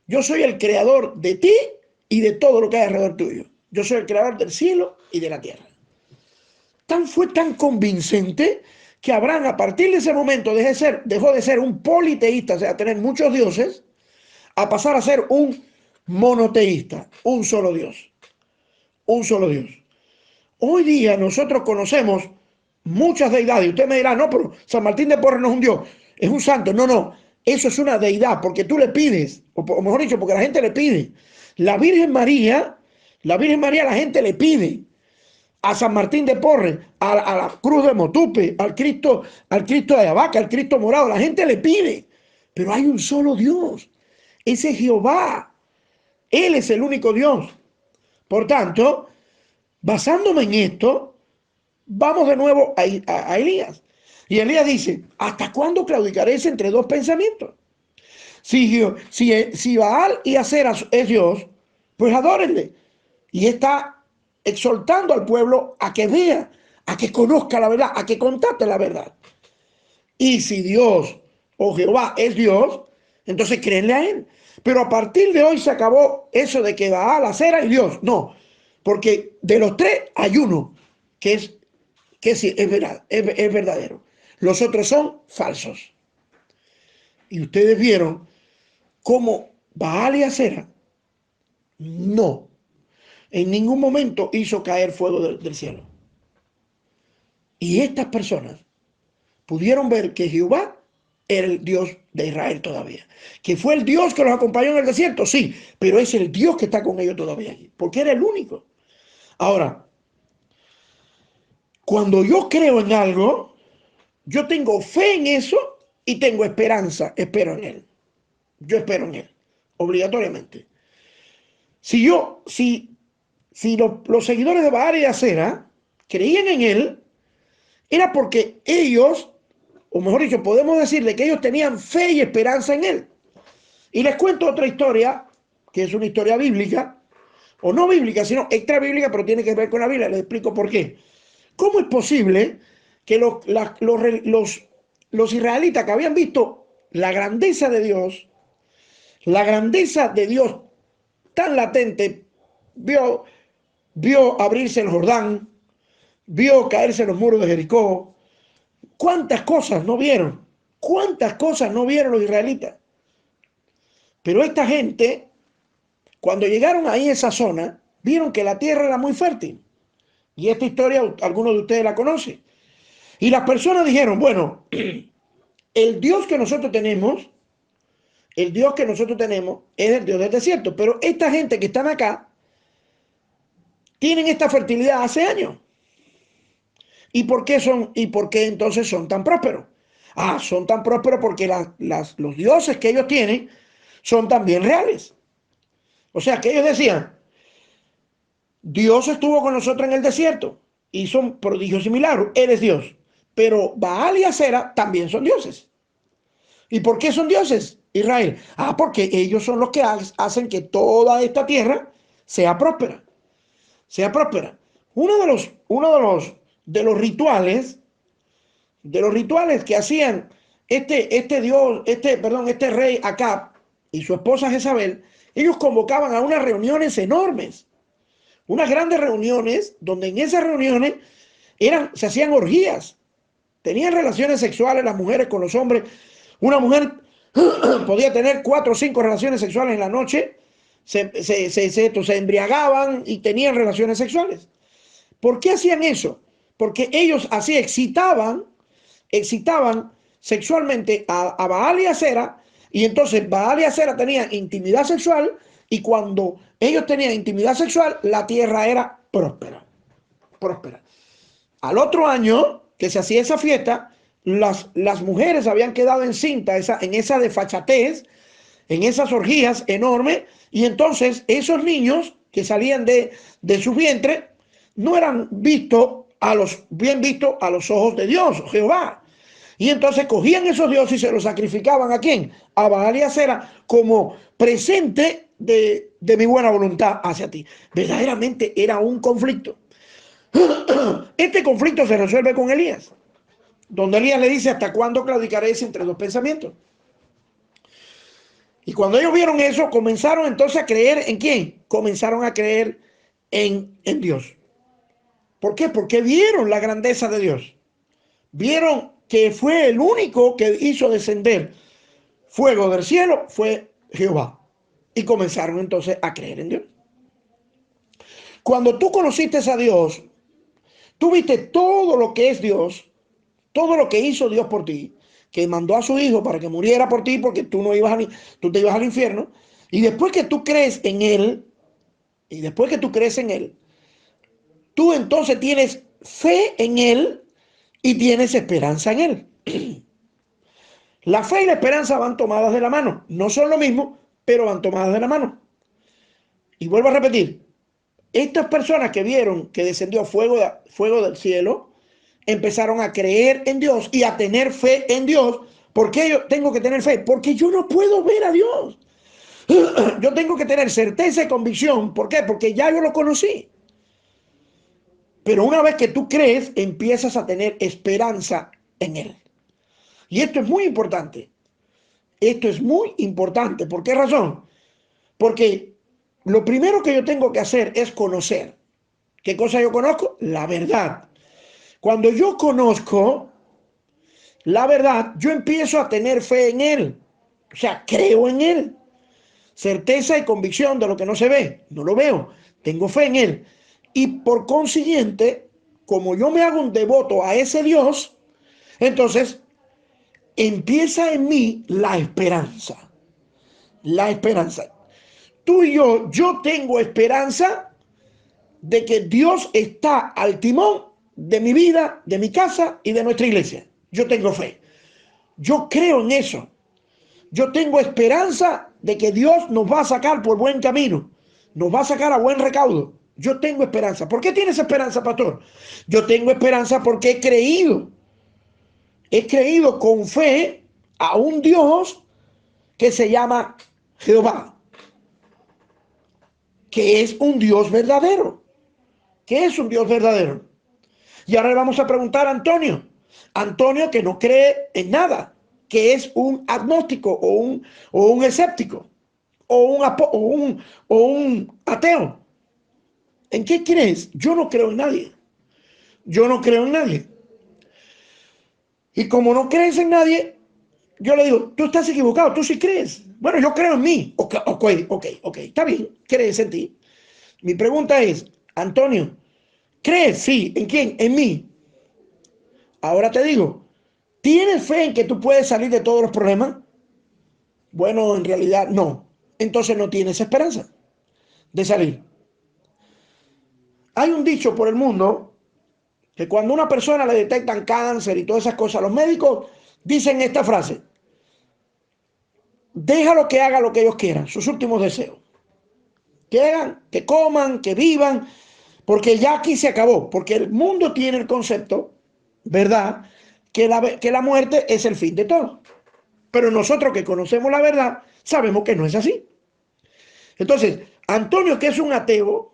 [SPEAKER 1] Yo soy el creador de ti y de todo lo que hay alrededor tuyo. Yo soy el creador del cielo y de la tierra. Fue tan convincente que Abraham, a partir de ese momento, dejó de ser un politeísta, o sea, tener muchos dioses, a pasar a ser un monoteísta, un solo Dios. Un solo Dios. Hoy día nosotros conocemos muchas deidades. Y usted me dirá: no, pero San Martín de Porres no es un Dios, es un santo. No, no, eso es una deidad, porque tú le pides, o mejor dicho, porque la gente le pide. La Virgen María, la gente le pide. A San Martín de Porres, a la cruz de Motupe, al Cristo de Ayabaca, al Cristo morado, la gente le pide. Pero hay un solo Dios, ese es Jehová. Él es el único Dios. Por tanto, basándome en esto, vamos de nuevo a Elías. Y Elías dice: ¿hasta cuándo claudicaréis entre dos pensamientos? Si Baal y Acera es Dios, pues adórenle. Y está exhortando al pueblo a que vea, a que conozca la verdad, a que contate la verdad. Y si Dios o Jehová es Dios, entonces créenle a él. Pero a partir de hoy se acabó eso de que Baal, Acera y Dios. No, porque de los tres hay uno que es verdad, es verdadero. Los otros son falsos. Y ustedes vieron cómo Baal y Acera no, en ningún momento hizo caer fuego del cielo. Y estas personas pudieron ver que Jehová era el Dios de Israel todavía. Que fue el Dios que los acompañó en el desierto, sí, pero es el Dios que está con ellos todavía aquí, porque era el único. Ahora, cuando yo creo en algo, yo tengo fe en eso y tengo esperanza, espero en él. Yo espero en él, obligatoriamente. Si los seguidores de Baal y de Acera creían en él, era porque ellos, o mejor dicho, podemos decirle que ellos tenían fe y esperanza en él. Y les cuento otra historia, que es una historia bíblica, o no bíblica, sino extra bíblica, pero tiene que ver con la Biblia. Les explico por qué. ¿Cómo es posible que los israelitas, que habían visto la grandeza de Dios tan latente, vio abrirse el Jordán, vio caerse los muros de Jericó? ¿Cuántas cosas no vieron? ¿Cuántas cosas no vieron los israelitas? Pero esta gente, cuando llegaron ahí a esa zona, vieron que la tierra era muy fértil. Y esta historia algunos de ustedes la conocen. Y las personas dijeron: bueno, el Dios que nosotros tenemos es el Dios del desierto. Pero esta gente que están acá tienen esta fertilidad hace años. ¿Y por qué entonces son tan prósperos? Son tan prósperos porque los dioses que ellos tienen son también reales. O sea, que ellos decían: Dios estuvo con nosotros en el desierto, hizo prodigios y milagros, Él es Dios. Pero Baal y Acera también son dioses. ¿Y por qué son dioses, Israel? Porque ellos son los que hacen que toda esta tierra sea próspera. Uno de los rituales que hacían este rey Acab y su esposa Jezabel, ellos convocaban a unas reuniones enormes, unas grandes reuniones, donde en esas reuniones se hacían orgías, tenían relaciones sexuales las mujeres con los hombres. Una mujer podía tener 4 o 5 relaciones sexuales en la noche, se embriagaban y tenían relaciones sexuales. ¿Por qué hacían eso? Porque ellos así excitaban sexualmente a Baal y Acera, y entonces Baal y Acera tenían intimidad sexual, y cuando ellos tenían intimidad sexual, la tierra era próspera. Al otro año que se hacía esa fiesta, las mujeres habían quedado encintas en esa desfachatez, en esas orgías enormes, y entonces esos niños que salían de su vientre no eran bien vistos a los ojos de Dios, Jehová. Y entonces cogían esos dioses y se los sacrificaban ¿a quién? A Baal y a Acera como presente de mi buena voluntad hacia ti. Verdaderamente era un conflicto. Este conflicto se resuelve con Elías, donde Elías le dice: ¿hasta cuándo claudicaréis entre dos pensamientos? Y cuando ellos vieron eso, comenzaron entonces a creer ¿en quién? Comenzaron a creer en Dios. ¿Por qué? Porque vieron la grandeza de Dios. Vieron que fue el único que hizo descender fuego del cielo, fue Jehová. Y comenzaron entonces a creer en Dios. Cuando tú conociste a Dios, tú viste todo lo que es Dios, todo lo que hizo Dios por ti, que mandó a su hijo para que muriera por ti, porque tú te ibas al infierno. Y después que tú crees en él, tú entonces tienes fe en él y tienes esperanza en él. La fe y la esperanza van tomadas de la mano. No son lo mismo, pero van tomadas de la mano. Y vuelvo a repetir, estas personas que vieron que descendió fuego del cielo, empezaron a creer en Dios y a tener fe en Dios. ¿Por qué yo tengo que tener fe? Porque yo no puedo ver a Dios. Yo tengo que tener certeza y convicción. ¿Por qué? Porque ya yo lo conocí. Pero una vez que tú crees, empiezas a tener esperanza en Él. Y esto es muy importante. Esto es muy importante. ¿Por qué razón? Porque lo primero que yo tengo que hacer es conocer. ¿Qué cosa yo conozco? La verdad. Cuando yo conozco la verdad, yo empiezo a tener fe en Él. O sea, creo en Él. Certeza y convicción de lo que no se ve. No lo veo. Tengo fe en Él. Y por consiguiente, como yo me hago un devoto a ese Dios, entonces empieza en mí la esperanza. La esperanza. Tú y yo tengo esperanza de que Dios está al timón de mi vida, de mi casa y de nuestra iglesia. Yo tengo fe. Yo creo en eso. Yo tengo esperanza de que Dios nos va a sacar por buen camino. Nos va a sacar a buen recaudo. Yo tengo esperanza. ¿Por qué tienes esperanza, pastor? Yo tengo esperanza porque he creído. He creído con fe a un Dios que se llama Jehová, que es un Dios verdadero. ¿Qué es un Dios verdadero? Y ahora le vamos a preguntar a Antonio. Antonio, que no cree en nada, que es un agnóstico o un escéptico o un ateo. ¿En qué crees? Yo no creo en nadie. Yo no creo en nadie. Y como no crees en nadie, yo le digo: tú estás equivocado, tú sí crees. Bueno, yo creo en mí. Ok, está bien, crees en ti. Mi pregunta es: Antonio, ¿crees? Sí. ¿En quién? En mí. Ahora te digo, ¿tienes fe en que tú puedes salir de todos los problemas? Bueno, en realidad no. Entonces no tienes esperanza de salir. Hay un dicho por el mundo que cuando a una persona le detectan cáncer y todas esas cosas, los médicos dicen esta frase: déjalo que haga lo que ellos quieran, sus últimos deseos. Que hagan, que coman, que vivan, porque ya aquí se acabó. Porque el mundo tiene el concepto, ¿verdad?, que la muerte es el fin de todo. Pero nosotros que conocemos la verdad, sabemos que no es así. Entonces, Antonio, que es un ateo,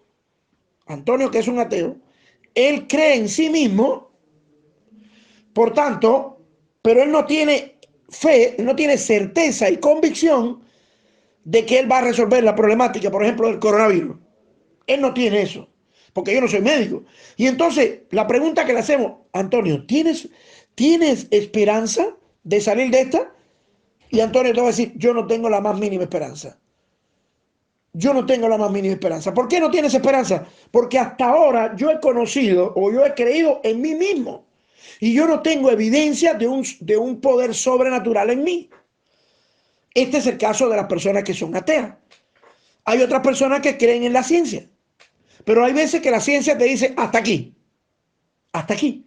[SPEAKER 1] él cree en sí mismo, por tanto, pero él no tiene fe, no tiene certeza y convicción de que él va a resolver la problemática, por ejemplo, del coronavirus. Él no tiene eso, porque yo no soy médico. Y entonces, la pregunta que le hacemos: Antonio, ¿tienes esperanza de salir de esta? Y Antonio te va a decir: yo no tengo la más mínima esperanza. Yo no tengo la más mínima esperanza. ¿Por qué no tienes esperanza? Porque hasta ahora yo he conocido o yo he creído en mí mismo. Y yo no tengo evidencia de un poder sobrenatural en mí. Este es el caso de las personas que son ateas. Hay otras personas que creen en la ciencia. Pero hay veces que la ciencia te dice: hasta aquí. Hasta aquí.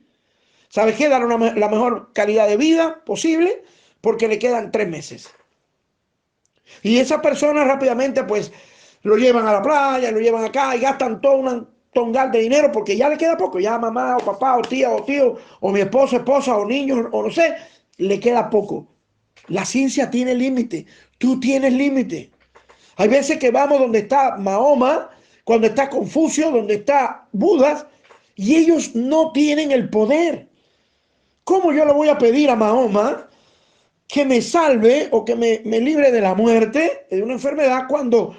[SPEAKER 1] ¿Sabes qué? Dar la mejor calidad de vida posible porque le quedan 3 meses. Y esa persona rápidamente, pues, lo llevan a la playa, lo llevan acá y gastan todo un tongal de dinero porque ya le queda poco. Ya mamá o papá o tía o tío o mi esposo, esposa o niños o no sé, le queda poco. La ciencia tiene límite. Tú tienes límite. Hay veces que vamos donde está Mahoma, cuando está Confucio, donde está Buda, y ellos no tienen el poder. ¿Cómo yo le voy a pedir a Mahoma que me salve o que me libre de la muerte, de una enfermedad, cuando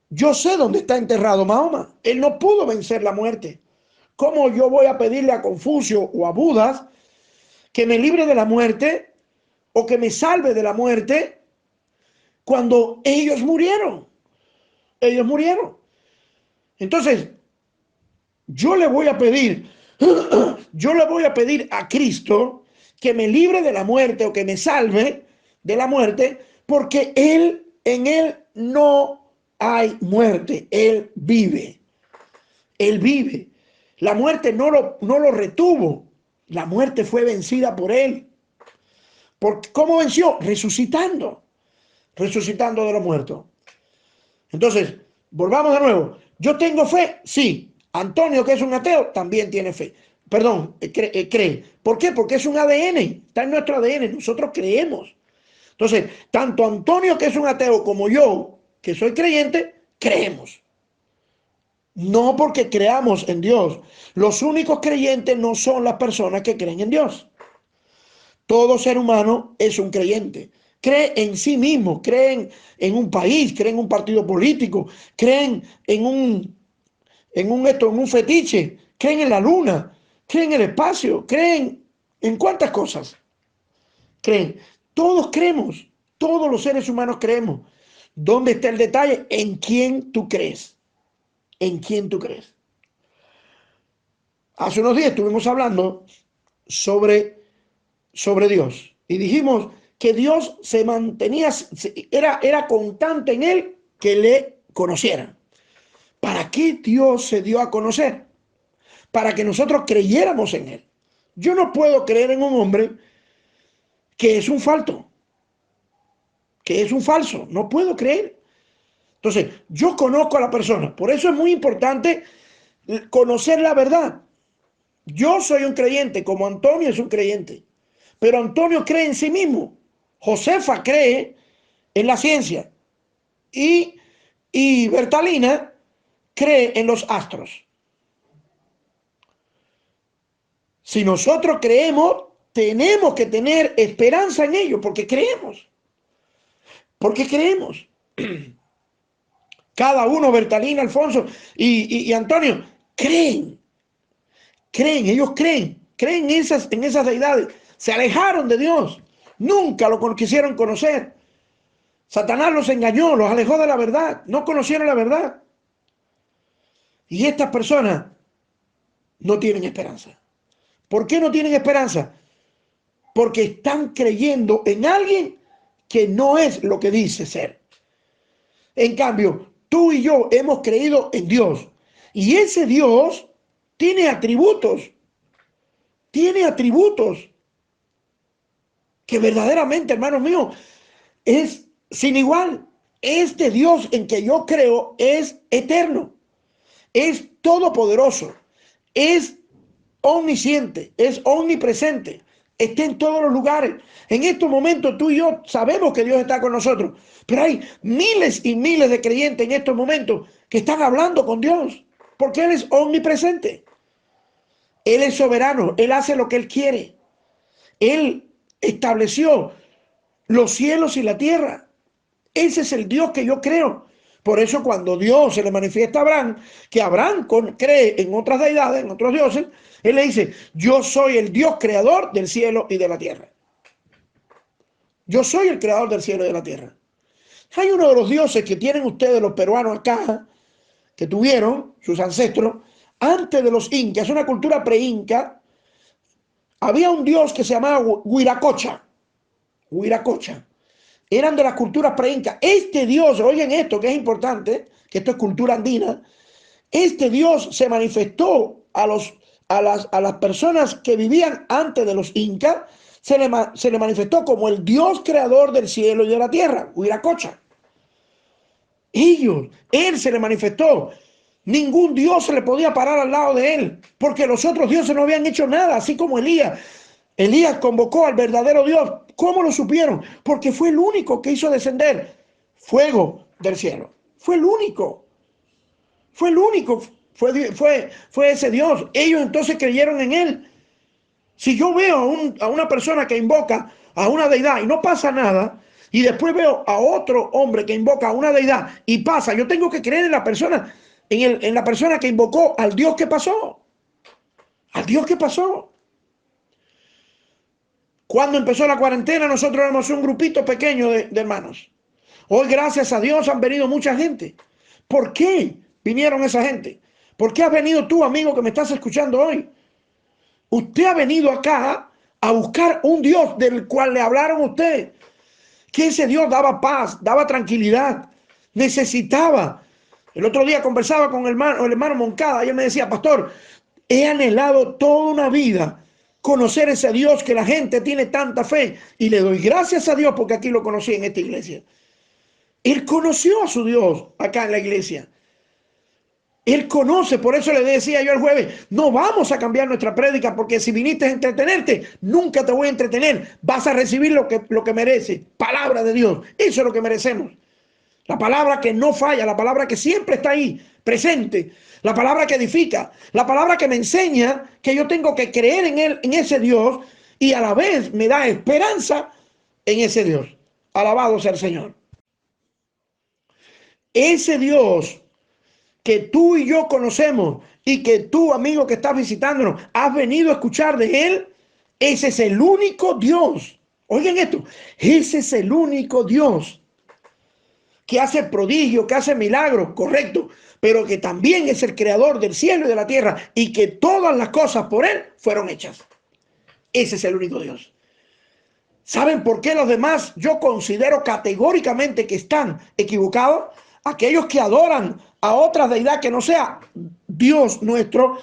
[SPEAKER 1] yo sé dónde está enterrado Mahoma? Él no pudo vencer la muerte. ¿Cómo yo voy a pedirle a Confucio o a Buda que me libre de la muerte o que me salve de la muerte cuando ellos murieron? Ellos murieron. Entonces, yo le voy a pedir, yo le voy a pedir a Cristo que me libre de la muerte o que me salve de la muerte, porque en él no hay muerte, él vive, él vive. La muerte no lo retuvo, la muerte fue vencida por él. ¿Cómo venció? Resucitando, resucitando de los muertos. Entonces, volvamos de nuevo. ¿Yo tengo fe? Sí. Antonio, que es un ateo, también tiene fe. Perdón, cree. ¿Por qué? Porque es un ADN. Está en nuestro ADN. Nosotros creemos. Entonces, tanto Antonio, que es un ateo, como yo, que soy creyente, creemos. No porque creamos en Dios. Los únicos creyentes no son las personas que creen en Dios. Todo ser humano es un creyente. Cree en sí mismo, creen en un país, creen en un partido político, creen en un fetiche, creen en la luna, creen en el espacio, creen en cuántas cosas. Creen. Todos creemos, todos los seres humanos creemos. ¿Dónde está el detalle? En quién tú crees. En quién tú crees. Hace unos días estuvimos hablando sobre Dios y dijimos que Dios se mantenía, era constante en él que le conocieran. ¿Para qué Dios se dio a conocer? Para que nosotros creyéramos en él. Yo no puedo creer en un hombre que es un falto, que es un falso. No puedo creer. Entonces, yo conozco a la persona. Por eso es muy importante conocer la verdad. Yo soy un creyente, como Antonio es un creyente. Pero Antonio cree en sí mismo. Josefa cree en la ciencia. Y Bertalina cree en los astros. Si nosotros creemos, tenemos que tener esperanza en ello, porque creemos. Porque creemos. Cada uno, Bertalina, Alfonso y Antonio, creen. Creen, ellos creen en esas deidades. Se alejaron de Dios. Nunca lo quisieron conocer. Satanás los engañó, los alejó de la verdad. No conocieron la verdad. Y estas personas no tienen esperanza. ¿Por qué no tienen esperanza? Porque están creyendo en alguien que no es lo que dice ser. En cambio, tú y yo hemos creído en Dios. Y ese Dios tiene atributos. Tiene atributos que verdaderamente, hermanos míos, es sin igual. Este Dios en que yo creo es eterno, es todopoderoso, es omnisciente, es omnipresente, está en todos los lugares. En estos momentos tú y yo sabemos que Dios está con nosotros, pero hay miles y miles de creyentes en estos momentos que están hablando con Dios, porque Él es omnipresente. Él es soberano, Él hace lo que Él quiere. Él estableció los cielos y la tierra. Ese es el Dios que yo creo. Por eso cuando Dios se le manifiesta a Abraham, que Abraham cree en otras deidades, en otros dioses, él le dice, yo soy el Dios creador del cielo y de la tierra. Yo soy el creador del cielo y de la tierra. Hay uno de los dioses que tienen ustedes los peruanos acá, que tuvieron sus ancestros, antes de los incas, una cultura pre-inca, había un dios que se llamaba Huiracocha. Huiracocha. Eran de las culturas pre-incas. Este dios, oigan esto que es importante, que esto es cultura andina, este dios se manifestó a las personas que vivían antes de los incas, se le manifestó como el Dios creador del cielo y de la tierra, Huiracocha. Él se le manifestó. Ningún Dios se le podía parar al lado de él, porque los otros dioses no habían hecho nada, así como Elías. Elías convocó al verdadero Dios. ¿Cómo lo supieron? Porque fue el único que hizo descender fuego del cielo. Fue el único. Fue el único. Fue ese Dios. Ellos entonces creyeron en él. Si yo veo a una persona que invoca a una deidad y no pasa nada, y después veo a otro hombre que invoca a una deidad y pasa, yo tengo que creer en la persona, en la persona que invocó al Dios que pasó. Al Dios que pasó. Cuando empezó la cuarentena, nosotros éramos un grupito pequeño de hermanos. Hoy, gracias a Dios, han venido mucha gente. ¿Por qué vinieron esa gente? ¿Por qué has venido tú, amigo, que me estás escuchando hoy? Usted ha venido acá a buscar un Dios del cual le hablaron a usted. Que ese Dios daba paz, daba tranquilidad, necesitaba. El otro día conversaba con el hermano Moncada y él me decía, pastor, he anhelado toda una vida conocer ese Dios que la gente tiene tanta fe, y le doy gracias a Dios porque aquí lo conocí en esta iglesia. Él conoció a su Dios acá en la iglesia. Él conoce, por eso le decía yo el jueves, no vamos a cambiar nuestra prédica, porque si viniste a entretenerte, nunca te voy a entretener. Vas a recibir lo que mereces. Palabra de Dios. Eso es lo que merecemos. La palabra que no falla, la palabra que siempre está ahí, presente. La palabra que edifica, la palabra que me enseña que yo tengo que creer en él, en ese Dios, y a la vez me da esperanza en ese Dios. Alabado sea el Señor. Ese Dios que tú y yo conocemos y que tú, amigo que estás visitándonos, has venido a escuchar de él, ese es el único Dios. Oigan esto, ese es el único Dios que hace prodigio, que hace milagros, correcto, pero que también es el creador del cielo y de la tierra, y que todas las cosas por él fueron hechas. Ese es el único Dios. ¿Saben por qué los demás yo considero categóricamente que están equivocados? Aquellos que adoran a otra deidad que no sea Dios nuestro,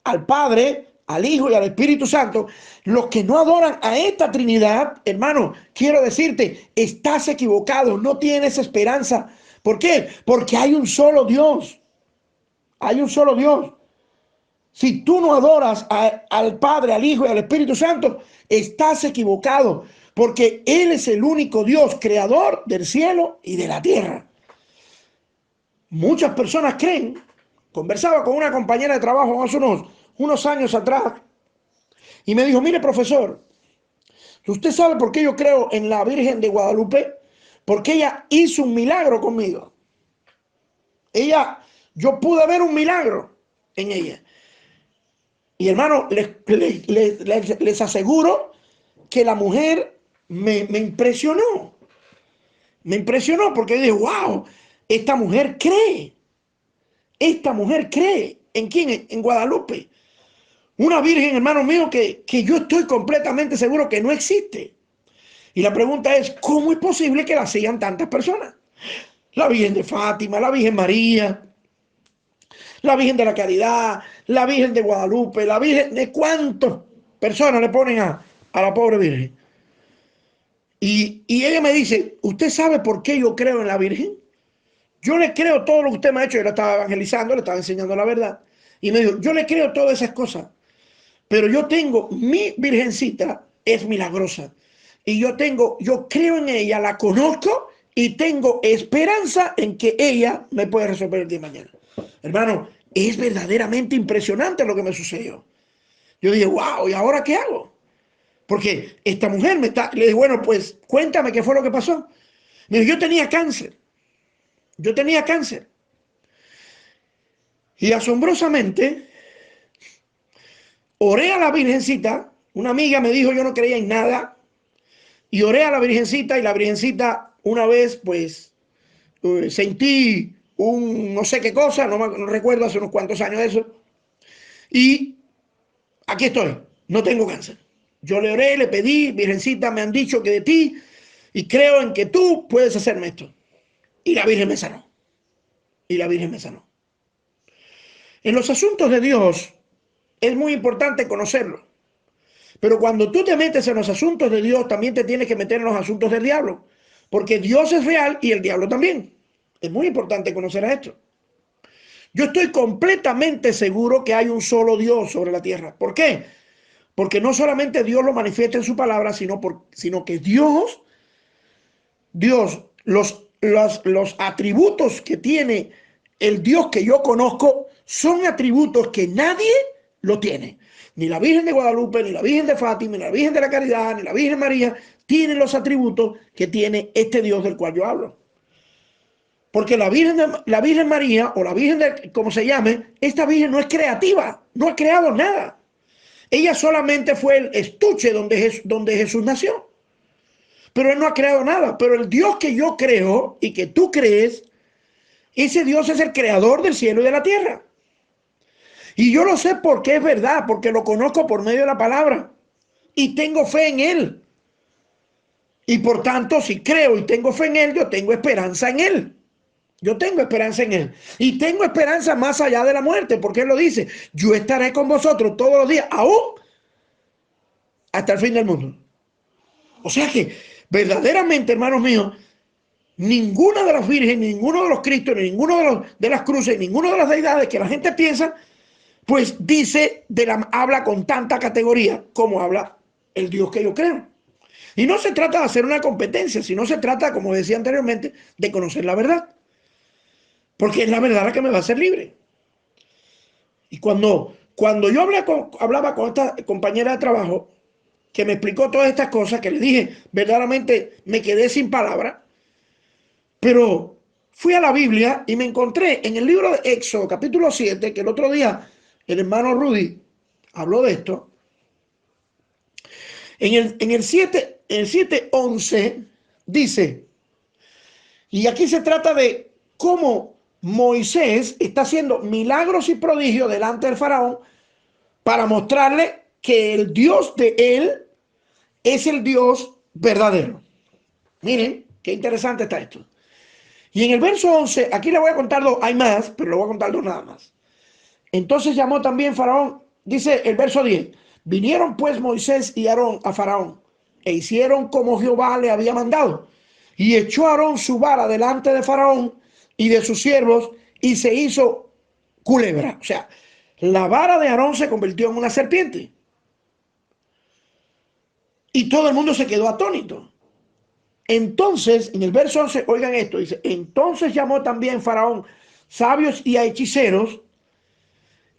[SPEAKER 1] al Padre, al Hijo y al Espíritu Santo, los que no adoran a esta Trinidad, hermano, quiero decirte, estás equivocado, no tienes esperanza. ¿Por qué? Porque hay un solo Dios. Hay un solo Dios. Si tú no adoras al Padre, al Hijo y al Espíritu Santo, estás equivocado, porque Él es el único Dios, creador del cielo y de la tierra. Muchas personas creen, conversaba con una compañera de trabajo hace unos años atrás, y me dijo, mire profesor, ¿usted sabe por qué yo creo en la Virgen de Guadalupe? Porque ella hizo un milagro conmigo. Yo pude ver un milagro en ella. Y hermano, les aseguro que la mujer me impresionó. Me impresionó porque dije, wow, esta mujer cree. Esta mujer cree. ¿En quién? En Guadalupe. Una virgen, hermano mío, que yo estoy completamente seguro que no existe. Y la pregunta es, ¿cómo es posible que la sigan tantas personas? La Virgen de Fátima, la Virgen María, la Virgen de la Caridad, la Virgen de Guadalupe, la Virgen de cuántas personas le ponen a la pobre Virgen. Y ella me dice, ¿usted sabe por qué yo creo en la Virgen? Yo le creo todo lo que usted me ha hecho. Yo le estaba evangelizando, le estaba enseñando la verdad. Y me dijo, yo le creo todas esas cosas. Pero yo tengo, mi virgencita es milagrosa. Y yo creo en ella, la conozco y tengo esperanza en que ella me puede resolver el día de mañana. Hermano, es verdaderamente impresionante lo que me sucedió. Yo dije, wow, ¿y ahora qué hago? Porque esta mujer le dije, bueno, pues cuéntame qué fue lo que pasó. Me dijo, yo tenía cáncer. Yo tenía cáncer. Y asombrosamente, oré a la Virgencita. Una amiga me dijo, yo no creía en nada. Y oré a la Virgencita, y la Virgencita una vez, pues, sentí un no sé qué cosa, no recuerdo, hace unos cuantos años eso. Y aquí estoy, no tengo cáncer. Yo le oré, le pedí, Virgencita, me han dicho que de ti, y creo en que tú puedes hacerme esto. Y la Virgen me sanó. Y la Virgen me sanó. En los asuntos de Dios es muy importante conocerlo. Pero cuando tú te metes en los asuntos de Dios, también te tienes que meter en los asuntos del diablo. Porque Dios es real y el diablo también. Es muy importante conocer a esto. Yo estoy completamente seguro que hay un solo Dios sobre la tierra. ¿Por qué? Porque no solamente Dios lo manifiesta en su palabra, sino que Dios, los atributos que tiene el Dios que yo conozco son atributos que nadie lo tiene. Ni la Virgen de Guadalupe, ni la Virgen de Fátima, ni la Virgen de la Caridad, ni la Virgen María tienen los atributos que tiene este Dios del cual yo hablo. Porque la Virgen María, o la Virgen de como se llame, esta Virgen no es creativa, no ha creado nada. Ella solamente fue el estuche donde Jesús nació. Pero Él no ha creado nada. Pero el Dios que yo creo y que tú crees, ese Dios es el creador del cielo y de la tierra. Y yo lo sé porque es verdad, porque lo conozco por medio de la palabra. Y tengo fe en Él. Y por tanto, si creo y tengo fe en Él, yo tengo esperanza en Él. Yo tengo esperanza en Él. Y tengo esperanza más allá de la muerte, porque Él lo dice. Yo estaré con vosotros todos los días, aún hasta el fin del mundo. O sea que, verdaderamente, hermanos míos, ninguna de las vírgenes, ninguno de los cristos, ninguno de las cruces, ninguna de las deidades que la gente piensa, pues habla con tanta categoría como habla el Dios que yo creo. Y no se trata de hacer una competencia, sino se trata, como decía anteriormente, de conocer la verdad. Porque es la verdad la que me va a hacer libre. Y cuando yo hablaba con esta compañera de trabajo, que me explicó todas estas cosas, que le dije, verdaderamente me quedé sin palabras, pero fui a la Biblia y me encontré en el libro de Éxodo, capítulo 7, que el otro día el hermano Rudy habló de esto. En el 7:11 dice, y aquí se trata de cómo Moisés está haciendo milagros y prodigios delante del faraón para mostrarle que el Dios de él es el Dios verdadero. Miren, qué interesante está esto. Y en el verso 11, aquí le voy a contar dos, hay más, pero le voy a contar dos nada más. Entonces llamó también Faraón, dice el verso 10, vinieron pues Moisés y Aarón a Faraón e hicieron como Jehová le había mandado. Y echó Aarón su vara delante de Faraón y de sus siervos y se hizo culebra. O sea, la vara de Aarón se convirtió en una serpiente. Y todo el mundo se quedó atónito. Entonces, en el verso 11, oigan esto, dice, entonces llamó también Faraón sabios y a hechiceros,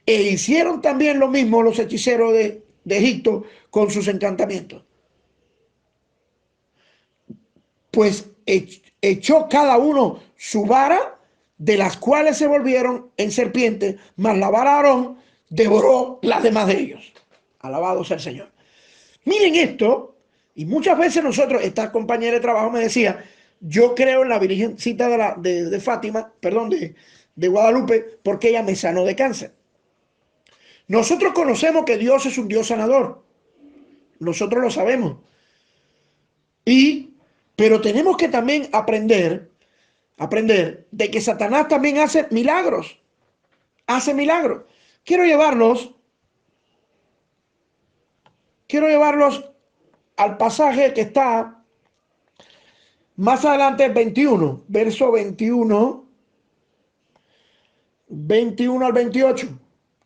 [SPEAKER 1] e hicieron también lo mismo los hechiceros de Egipto con sus encantamientos. Pues echó cada uno su vara, de las cuales se volvieron en serpientes, mas la vara de Aarón devoró las demás de ellos. Alabado sea el Señor. Miren esto, y muchas veces nosotros, esta compañera de trabajo me decía, yo creo en la Virgencita de Fátima, perdón, de Guadalupe, porque ella me sanó de cáncer. Nosotros conocemos que Dios es un Dios sanador. Nosotros lo sabemos. Pero tenemos que también aprender de que Satanás también hace milagros. Hace milagros. Quiero llevarlos al pasaje que está más adelante, 21, verso 21 al 28.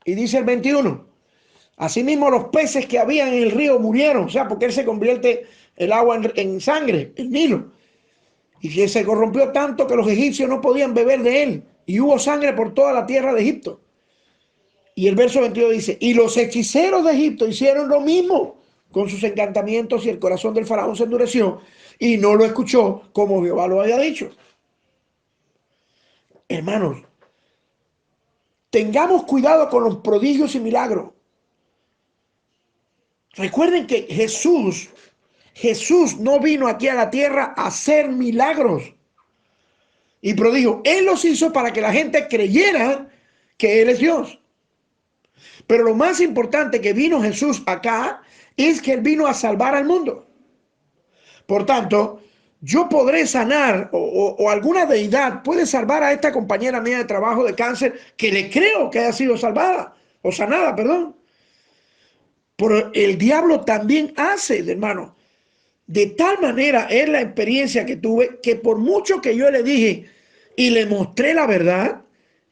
[SPEAKER 1] Y dice el 21, asimismo los peces que habían en el río murieron, o sea, porque él se convierte el agua en sangre, el Nilo. Y que se corrompió tanto que los egipcios no podían beber de él. Y hubo sangre por toda la tierra de Egipto. Y el verso 22 dice, y los hechiceros de Egipto hicieron lo mismo con sus encantamientos y el corazón del faraón se endureció y no lo escuchó como Jehová lo había dicho. Hermanos, tengamos cuidado con los prodigios y milagros. Recuerden que Jesús no vino aquí a la tierra a hacer milagros y prodigios. Él los hizo para que la gente creyera que Él es Dios. Pero lo más importante que vino Jesús acá es que Él vino a salvar al mundo. Por tanto, yo podré sanar o alguna deidad puede salvar a esta compañera mía de trabajo de cáncer que le creo que haya sido salvada o sanada, perdón. Pero el diablo también hace, hermano. De tal manera es la experiencia que tuve que por mucho que yo le dije y le mostré la verdad,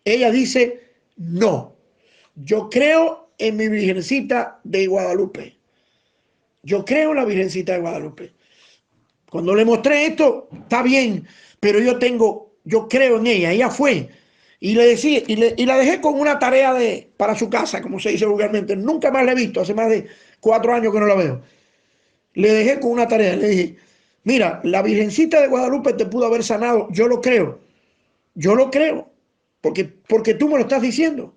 [SPEAKER 1] ella dice, no, yo creo en mi Virgencita de Guadalupe. Yo creo en la Virgencita de Guadalupe. Cuando le mostré esto, está bien, pero yo creo en ella. Ella fue y le decía, y la dejé con una tarea para su casa, como se dice vulgarmente. Nunca más la he visto, hace más de 4 años que no la veo. Le dejé con una tarea, le dije, mira, la Virgencita de Guadalupe te pudo haber sanado, yo lo creo, porque tú me lo estás diciendo.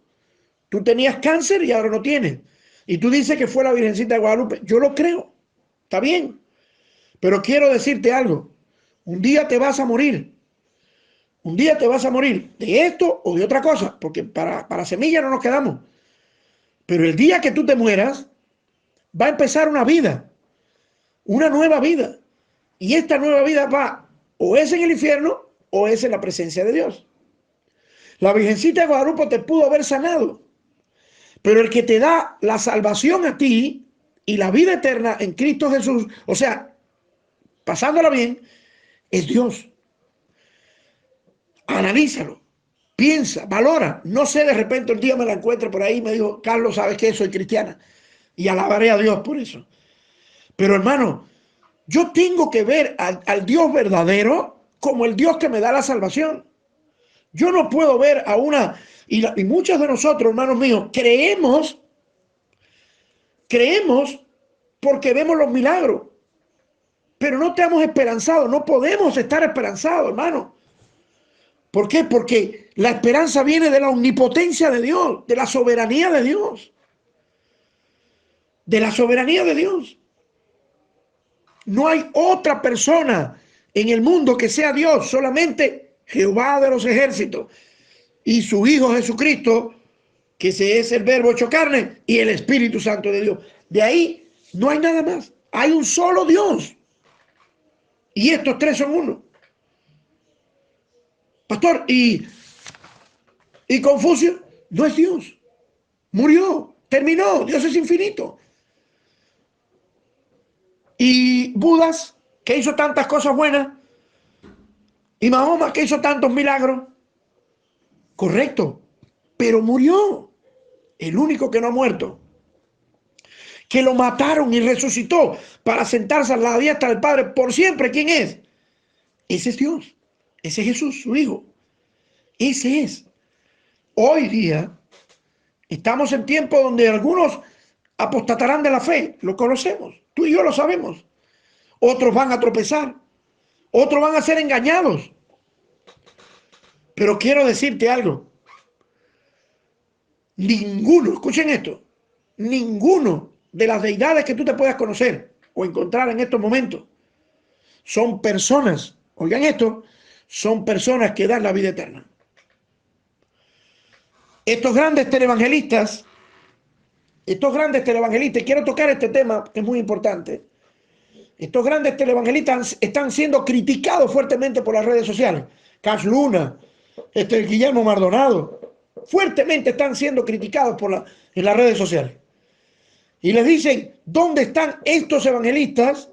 [SPEAKER 1] Tú tenías cáncer y ahora no tienes. Y tú dices que fue la Virgencita de Guadalupe, yo lo creo, está bien. Pero quiero decirte algo, un día te vas a morir. Un día te vas a morir de esto o de otra cosa, porque para semilla no nos quedamos. Pero el día que tú te mueras, va a empezar una vida, una nueva vida. Y esta nueva vida va o es en el infierno o es en la presencia de Dios. La Virgencita de Guadalupe te pudo haber sanado, pero el que te da la salvación a ti y la vida eterna en Cristo Jesús, o sea, pasándola bien, es Dios. Analízalo, piensa, valora. No sé, de repente un día me la encuentro por ahí y me dijo, Carlos, ¿sabes qué? Soy cristiana. Y alabaré a Dios por eso. Pero hermano, yo tengo que ver al Dios verdadero como el Dios que me da la salvación. Yo no puedo ver a una... Y muchos de nosotros, hermanos míos, creemos porque vemos los milagros. Pero no estamos esperanzados, no podemos estar esperanzados, hermano. ¿Por qué? Porque la esperanza viene de la omnipotencia de Dios, de la soberanía de Dios. De la soberanía de Dios. No hay otra persona en el mundo que sea Dios, solamente Jehová de los ejércitos y su Hijo Jesucristo, que ese es el Verbo hecho carne, y el Espíritu Santo de Dios. De ahí no hay nada más. Hay un solo Dios. Y estos tres son uno. Pastor, ¿y Confucio? No es Dios. Murió, terminó, Dios es infinito. Y Budas, que hizo tantas cosas buenas, y Mahoma, que hizo tantos milagros, correcto, pero murió. El único que no ha muerto, que lo mataron y resucitó para sentarse a la diestra del Padre por siempre, ¿quién es? Ese es Dios, ese es Jesús, su Hijo. Ese es. Hoy día estamos en tiempos donde algunos apostatarán de la fe, lo conocemos, tú y yo lo sabemos. Otros van a tropezar, otros van a ser engañados. Pero quiero decirte algo. Ninguno, escuchen esto, ninguno de las deidades que tú te puedas conocer o encontrar en estos momentos son personas, oigan esto, son personas que dan la vida eterna. Estos grandes televangelistas, quiero tocar este tema que es muy importante. Estos grandes televangelistas están siendo criticados fuertemente por las redes sociales. Cash Luna, Guillermo Maldonado, fuertemente están siendo criticados en las redes sociales. Y les dicen, ¿dónde están estos evangelistas?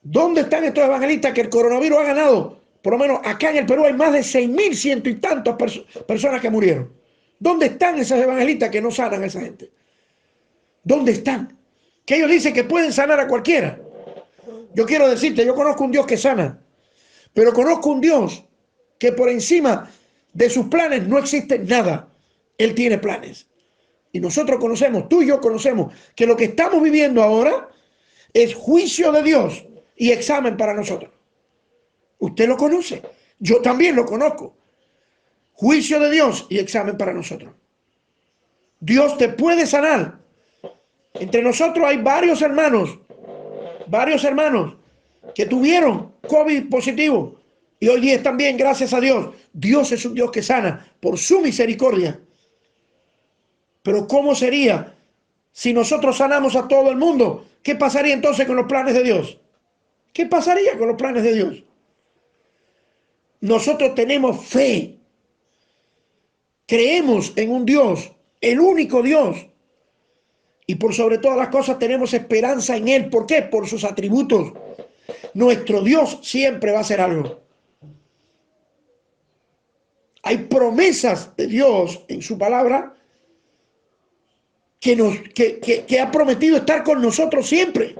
[SPEAKER 1] ¿Dónde están estos evangelistas que el coronavirus ha ganado? Por lo menos acá en el Perú hay más de 6.100 y tantas personas que murieron. ¿Dónde están esos evangelistas que no sanan a esa gente? ¿Dónde están? Que ellos dicen que pueden sanar a cualquiera. Yo quiero decirte, yo conozco un Dios que sana, pero conozco un Dios que por encima de sus planes no existe nada. Él tiene planes. Y nosotros conocemos, tú y yo conocemos, que lo que estamos viviendo ahora es juicio de Dios y examen para nosotros. Usted lo conoce, yo también lo conozco. Juicio de Dios y examen para nosotros. Dios te puede sanar. Entre nosotros hay varios hermanos que tuvieron COVID positivo y hoy día están bien, gracias a Dios. Dios es un Dios que sana por su misericordia. Pero ¿cómo sería si nosotros sanamos a todo el mundo? ¿Qué pasaría entonces con los planes de Dios? ¿Qué pasaría con los planes de Dios? Nosotros tenemos fe. Creemos en un Dios, el único Dios. Y por sobre todas las cosas tenemos esperanza en Él. ¿Por qué? Por sus atributos. Nuestro Dios siempre va a hacer algo. Hay promesas de Dios en su palabra que ha prometido estar con nosotros siempre.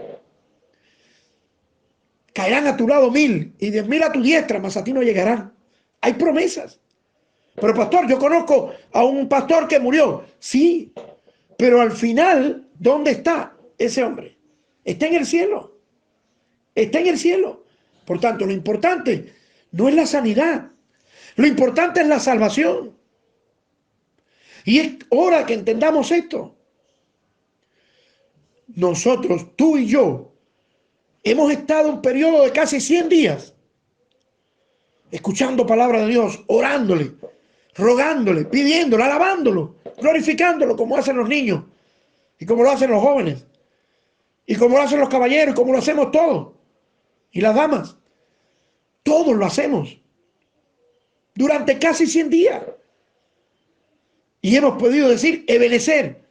[SPEAKER 1] Caerán a tu lado 1000 y 10.000 a tu diestra, mas a ti no llegarán. Hay promesas. Pero pastor, yo conozco a un pastor que murió. Sí, pero al final, ¿dónde está ese hombre? Está en el cielo. Está en el cielo. Por tanto, lo importante no es la sanidad. Lo importante es la salvación. Y es hora que entendamos esto. Nosotros, tú y yo, hemos estado en un periodo de casi 100 días escuchando palabra de Dios, orándole, rogándole, pidiéndole, alabándolo, glorificándolo como hacen los niños y como lo hacen los jóvenes y como lo hacen los caballeros y como lo hacemos todos y las damas. Todos lo hacemos durante casi 100 días. Y hemos podido decir, Ebenezer,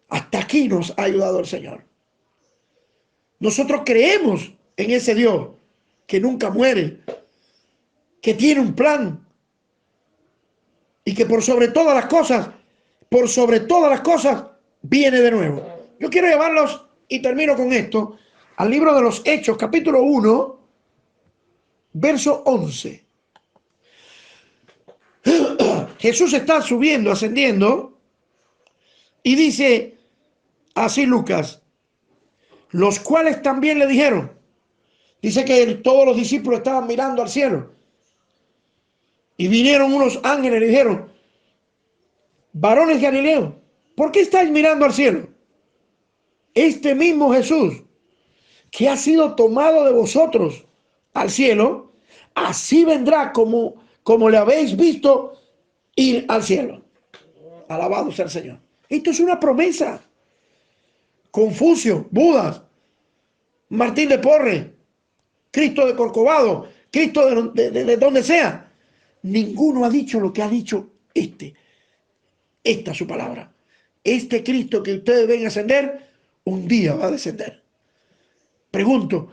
[SPEAKER 1] hasta aquí nos ha ayudado el Señor. Nosotros creemos en ese Dios que nunca muere, que tiene un plan y que por sobre todas las cosas, viene de nuevo. Yo quiero llevarlos, y termino con esto, al libro de los Hechos, capítulo 1, verso 11. Jesús está subiendo, ascendiendo, y dice así Lucas, los cuales también le dijeron, dice que todos los discípulos estaban mirando al cielo, y vinieron unos ángeles y le dijeron, varones Galileos, ¿por qué estáis mirando al cielo? Este mismo Jesús, que ha sido tomado de vosotros al cielo, así vendrá como le habéis visto ir al cielo. Alabado sea el Señor. Esto es una promesa. Confucio, Buda, Martín de Porres, Cristo de Corcovado, Cristo de donde sea, ninguno ha dicho lo que ha dicho esta es su palabra. Este Cristo que ustedes ven ascender, un día va a descender. Pregunto,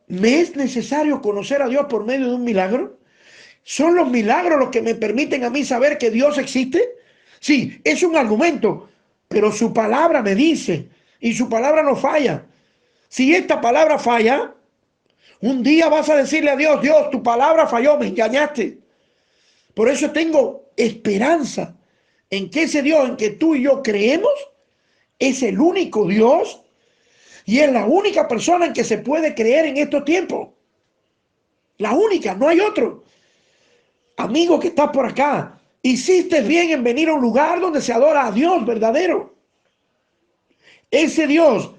[SPEAKER 1] ¿me es necesario conocer a Dios por medio de un milagro? ¿Son los milagros los que me permiten a mí saber que Dios existe? Sí, es un argumento, pero su palabra me dice, y su palabra no falla. Si esta palabra falla, un día vas a decirle a Dios, Dios, tu palabra falló, me engañaste. Por eso tengo esperanza en que ese Dios en que tú y yo creemos es el único Dios y es la única persona en que se puede creer en estos tiempos. La única, no hay otro. Amigo que estás por acá, hiciste bien en venir a un lugar donde se adora a Dios verdadero. Ese Dios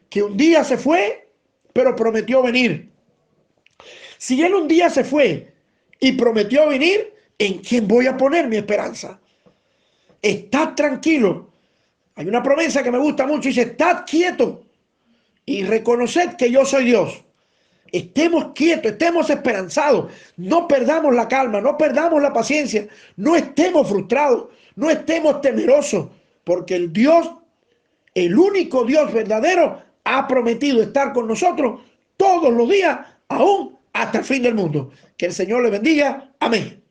[SPEAKER 1] que un día se fue, pero prometió venir. Si Él un día se fue y prometió venir, ¿en quién voy a poner mi esperanza? Estad tranquilo. Hay una promesa que me gusta mucho, dice, estad quieto y reconoced que yo soy Dios. Estemos quietos, estemos esperanzados, no perdamos la calma, no perdamos la paciencia, no estemos frustrados, no estemos temerosos, porque el único Dios verdadero, ha prometido estar con nosotros todos los días, aún hasta el fin del mundo. Que el Señor le bendiga. Amén.